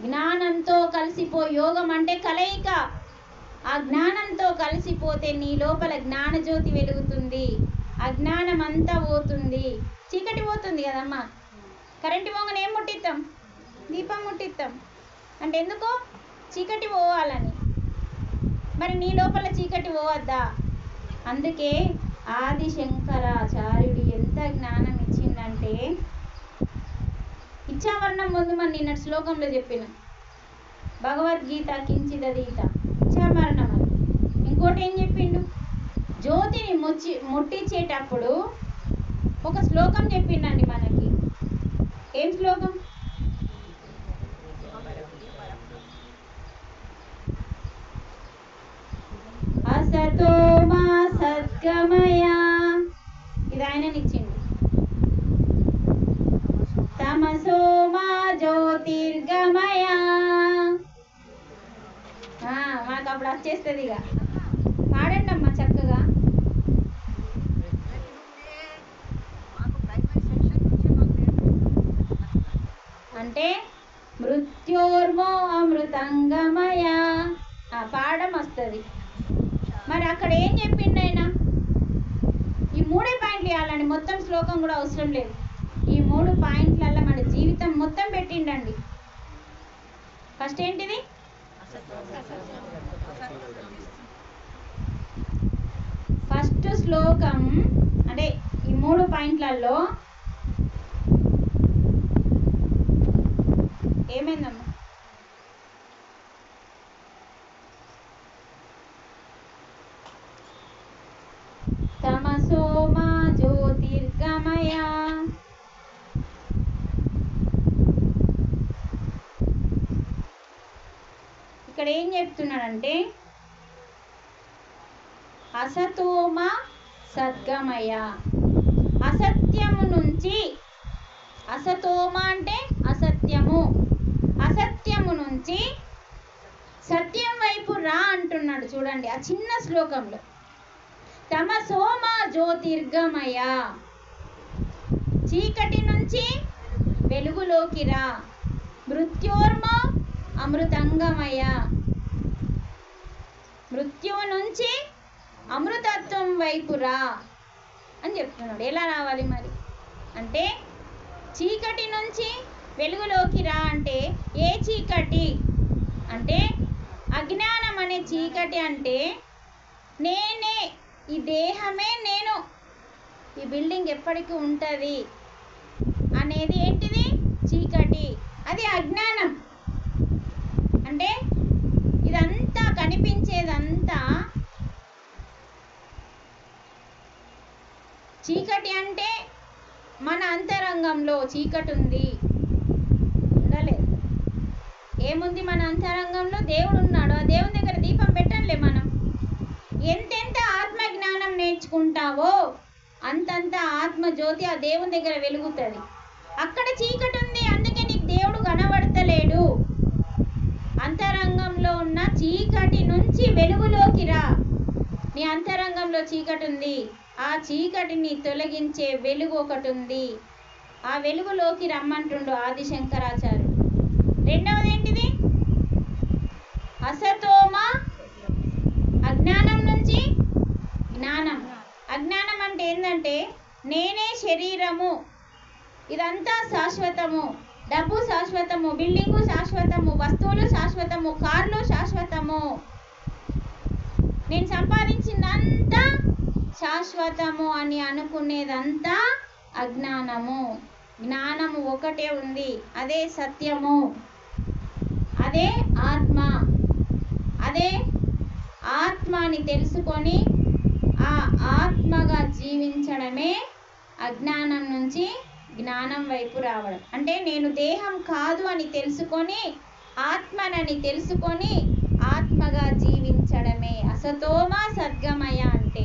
జ్ఞానంతో కలిసిపో. యోగం అంటే కలయిక. ఆ జ్ఞానంతో కలిసిపోతే నీ లోపల జ్ఞానజ్యోతి వెలుగుతుంది. అజ్ఞానం అంతా పోతుంది, చీకటి పోతుంది కదమ్మా. కరెంటు పోగానే ఏం ముట్టిస్తాం? దీపం ముట్టిస్తాం. అంటే ఎందుకు? చీకటి పోవాలని. మరి నీ లోపల చీకటి పోవద్దా? అందుకే ఆది శంకరాచార్యుడు ఎంత జ్ఞానం ఇచ్చిందంటే, ఇచ్చావరణం ముందు మన నిన్న శ్లోకంలో చెప్పిన భగవద్గీత కించిదీత ఇచ్చామరణం అని. ఇంకోటి ఏం చెప్పిండు? జ్యోతిని ముట్టించేటప్పుడు ఒక శ్లోకం చెప్పిండండి మనకి. ఏం శ్లోకం? అసతో మా సద్గమయ, ఇది ఆయననిచ్చిండు. తమసో మా జ్యోతిర్గమయ. మనకు అప్పుడు వచ్చేస్తుంది. ఇక పాడండి అమ్మా చక్కగా. అంటే మృత్యోర్మో అమృతంగమయ పాడడం వస్తుంది. మరి అక్కడ ఏం చెప్పిండు ఆయన? ఈ 3 పాయింట్లు ఇవ్వాలండి, మొత్తం శ్లోకం కూడా అవసరం లేదు. ఈ 3 పాయింట్లల్లో మన జీవితం మొత్తం పెట్టిండండి. ఫస్ట్ ఏంటిది? ఫస్ట్ శ్లోకం అంటే ఈ 3 పాయింట్లలో ఏమైందమ్మా? సద్గమయ. ఇక్కడ ఏం చెప్తున్నాడంటే అసతోమ సద్గమయ. అసత్యము నుంచి, అసతోమ అంటే అసత్యము, అసత్యము నుంచి సత్యం వైపు రా అంటున్నాడు. చూడండి ఆ చిన్న శ్లోకంలో. తమసోమ జ్యోతిర్గమయ. చీకటి నుంచి వెలుగులోకి రా. మృత్యోర్మ అమృతంగమయ. మృత్యువు నుంచి అమృతత్వం వైపు రా అని చెప్తున్నాడు. ఎలా రావాలి మరి అంటే, చీకటి నుంచి వెలుగులోకి రా అంటే ఏ చీకటి అంటే అజ్ఞానం అనే చీకటి. అంటే నేనే, ఈ దేహమే నేను, ఈ బిల్డింగ్ ఎప్పటికీ ఉంటుంది అనేది ఏంటిది? చీకటి. అది అజ్ఞానం. అంటే ఇదంతా కనిపించేదంతా చీకటి. అంటే మన అంతరంగంలో చీకటి ఉంది, ఉండలేదు. ఏముంది మన అంతరంగంలో? దేవుడు ఉన్నాడు. ఆ దేవుని దగ్గర దీపం పెట్టంలే. మనం ఎంతెంత ఆత్మజ్ఞానం నేర్చుకుంటావో అంతంత ఆత్మజ్యోతి ఆ దేవుని దగ్గర వెలుగుతుంది. అక్కడ చీకటి ఉంది, అందుకే నీకు దేవుడు కనబడతలేడు. అంతరంగంలో ఉన్న చీకటి నుంచి వెలుగులోకి రా. నీ అంతరంగంలో చీకటి ఉంది, ఆ చీకటిని తొలగించే వెలుగు ఒకటి ఉంది. ఆ వెలుగులోకి రమ్మంటుండు ఆది శంకరాచార్యుడు. రెండవది ఏంటిది? అసతోమ, అజ్ఞానం నుంచి జ్ఞానం. అజ్ఞానం అంటే ఏంటంటే నేనే శరీరము, ఇదంతా శాశ్వతము, డబ్బు శాశ్వతము, బిల్డింగు శాశ్వతము, వస్తువులు శాశ్వతము, కార్లు శాశ్వతము, నేను సంపాదించిందంతా శాశ్వతము అని అనుకునేదంతా అజ్ఞానము. జ్ఞానము ఒకటే ఉంది, అదే సత్యము, అదే ఆత్మ. అదే ఆత్మ అని తెలుసుకొని ఆ ఆత్మగా జీవించడమే అజ్ఞానం నుంచి జ్ఞానం వైపు రావడం. అంటే నేను దేహం కాదు అని తెలుసుకొని, ఆత్మనని తెలుసుకొని ఆత్మగా జీవించడమే అసతోమ సద్గమయ. అంటే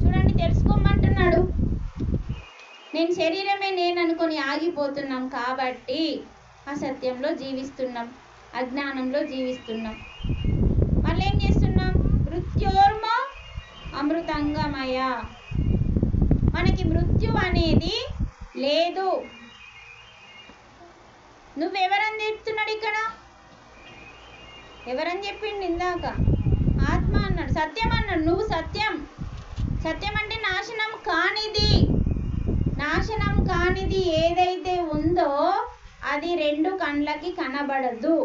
చూడండి, తెలుసుకోమంటున్నాడు. నేను శరీరమే నేను అనుకొని ఆగిపోతున్నాం కాబట్టి అసత్యంలో జీవిస్తున్నాం, అజ్ఞానంలో జీవిస్తున్నాం. మళ్ళీ ఏం చేస్తున్నాం? మృత్యోర్మ అమృతంగమయ. మనకి మృత్యు అనేది లేదు. నువ్వెవరని చెప్తున్నాడు ఇక్కడ? ఎవరని చెప్పిండు ఇందాక? ఆత్మ అన్నాడు, సత్యం అన్నాడు. నువ్వు సత్యం. సత్యం అంటే నాశనం కానిది. నాశనం కానిది ఏదైతే ఉందో అది రెండు కండ్లకి కనబడదు.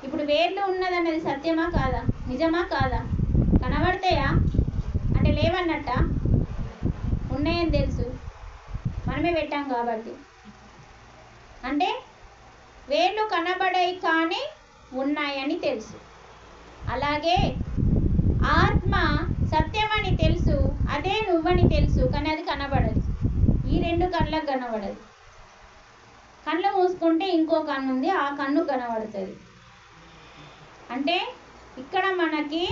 ఇప్పుడు వేర్లు ఉన్నదన్నది సత్యమా కాదా? నిజమా కాదా? కనబడతాయా అంటే లేవన్నట్ట? ఉన్నాయని తెలుసు, మనమే పెట్టాం కాబట్టి. అంటే వేర్లు కనబడాయి కానీ ఉన్నాయని తెలుసు. అలాగే ఆత్మ సత్యమని తెలుసు, అదే నువ్వని తెలుసు, కానీ అది కనబడదు. ఈ రెండు కళ్ళకు కనబడదు. కళ్ళు మూసుకుంటే ఇంకో కన్ను ఉంది, ఆ కన్ను కనబడుతుంది. అంటే ఇక్కడ మనకి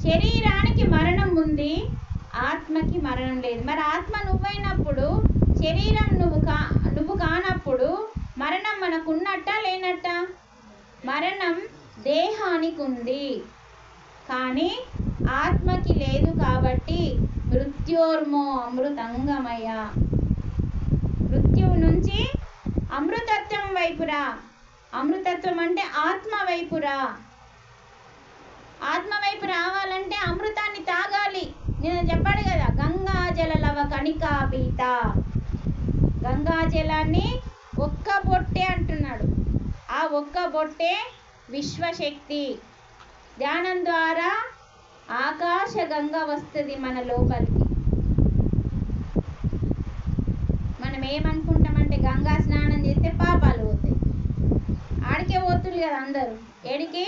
శరీరానికి మరణం ఉంది, ఆత్మకి మరణం లేదు. మరి ఆత్మ నువ్వైనప్పుడు శరీరం నువ్వు కానప్పుడు మరణం మనకు ఉన్నట్టా లేనట్ట? మరణం దేహానికి ఉంది కానీ ఆత్మకి లేదు. కాబట్టి మృత్యోర్మో అమృతంగమయ. మృత్యువు నుంచి అమృతత్వం వైపురా. అమృతత్వం అంటే ఆత్మ వైపురా. ఆత్మ వైపు రావాలంటే అమృతాన్ని తాగాలి. నేను చెప్పాడు కదా, గంగా జల లవ కణికా పీత. గంగా జలాన్ని ఒక్క బొట్టే అంటున్నాడు. ఆ ఒక్క బొట్టే విశ్వశక్తి. ధ్యానం ద్వారా ఆకాశ గంగ వస్తుంది మన లోపలికి. మనం ఏమనుకుంటామంటే గంగా స్నానం చేస్తే పాపాలు పోతాయి. ఆడికే పోతుంది కదా అందరూ. ఏడికి?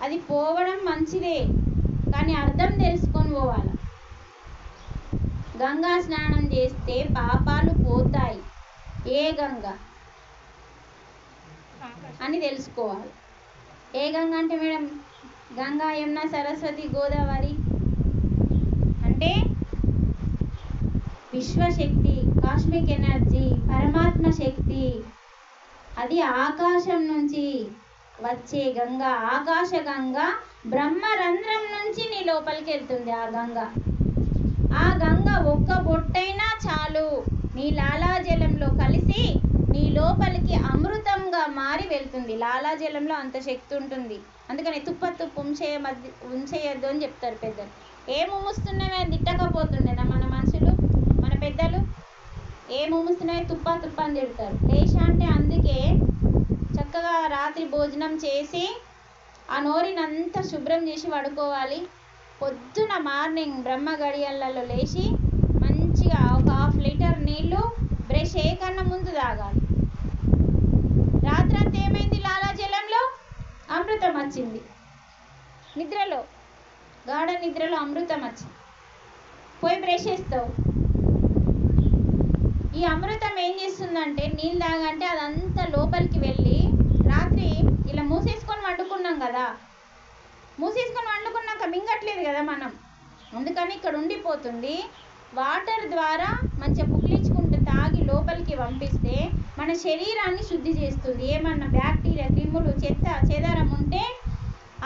అది పోవడం మంచిదే, కానీ అర్థం తెలుసుకొని పోవాలి. గంగా స్నానం చేస్తే పాపాలు పోతాయి. ఏ గంగ అని తెలుసుకోవాలి. ఏ గంగ అంటే మేడం, గంగా, యమున, సరస్వతి, గోదావరి అంటే విశ్వశక్తి, కాస్మిక్ ఎనర్జీ, పరమాత్మ శక్తి. అది ఆకాశం నుంచి వచ్చే గంగ, ఆకాశ గంగ. బ్రహ్మరంధ్రం నుంచి నీ లోపలికి వెళ్తుంది ఆ గంగ. ఆ గంగ ఒక్క బొట్టైనా చాలు నీ లాలాజలంలో కలిసి నీ లోపలికి అమృతంగా మారి వెళ్తుంది. లాలాజలంలో అంత శక్తి ఉంటుంది. అందుకని తుప్పు ఉంచేయద్దు అని చెప్తారు పెద్దలు. ఏం ఉమ్ముస్తున్నామే అని తిట్టకపోతుండేనా మన మనుషులు, మన పెద్దలు? ఏం ఉమ్ముస్తున్నాయి? తుప్ప అని తిడతారు. లేచ అంటే అందుకే చక్కగా రాత్రి భోజనం చేసి ఆ నోరినంతా శుభ్రం చేసి పడుకోవాలి. పొద్దున మార్నింగ్ బ్రహ్మ గడియలలో లేచి మంచిగా ఒక 1/2 లీటర్ నీళ్లు బ్రష్ కన్నా ముందు తాగాలి. రాత్రంతా ఏమైంది? లాలాజలంలో అమృతం వచ్చింది. నిద్రలో, గాఢ నిద్రలో అమృతం వచ్చింది. పోయి బ్రష్ చేస్తావు. ఈ అమృతం ఏం చేస్తుందంటే, నీళ్ళు తాగంటే అదంతా లోపలికి వెళ్ళి రాత్రి ఇలా మూసేసుకొని వండుకున్నాం కదా, మూసేసుకొని వండుకున్నాక మింగట్లేదు కదా మనం, అందుకని ఇక్కడ ఉండిపోతుంది. వాటర్ ద్వారా మంచిగా పుక్లించుకుంటూ తాగి లోపలికి పంపిస్తే మన శరీరాన్ని శుద్ధి చేస్తుంది. ఏమన్నా బ్యాక్టీరియా, క్రిములు, చెత్త చెదారం ఉంటే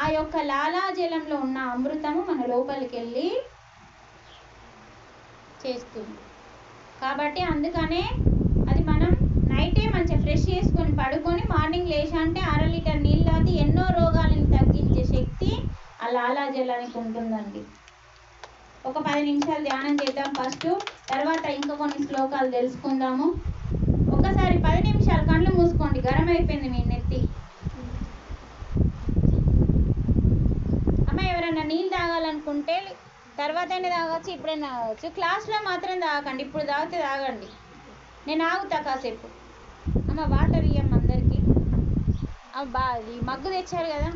ఆ యొక్క లాలాజలంలో ఉన్న అమృతము మన లోపలికి వెళ్ళి చేస్తుంది. కాబట్టి అందుకనే అది మనం నైటే మంచిగా ఫ్రెష్ చేసుకొని పడుకొని మార్నింగ్ లేచా అంటే 1/2 లీటర్ నీళ్ళు తాగి ఎన్నో రోగాలను తగ్గించే శక్తి ఆ లాలాజలానికి ఉంటుందండి. ఒక 10 నిమిషాలు ధ్యానం చేద్దాం ఫస్ట్, తర్వాత ఇంకా కొన్ని శ్లోకాలు తెలుసుకుందాము. ఒకసారి 10 నిమిషాలు కళ్ళు మూసుకోండి. గరం అయిపోయింది మీ నెత్తి. అమ్మ ఎవరైనా నీళ్ళు తాగాలనుకుంటే తర్వాత అయినా తాగచ్చు, ఇప్పుడైనా తాగచ్చు. క్లాస్లో మాత్రం తాగకండి. ఇప్పుడు తాగితే తాగండి, నేను ఆగుతా కాసేపు. అమ్మ వాటర్ ఇవ్వమ్మ అందరికీ. ఈ మగ్గు తెచ్చారు కదా.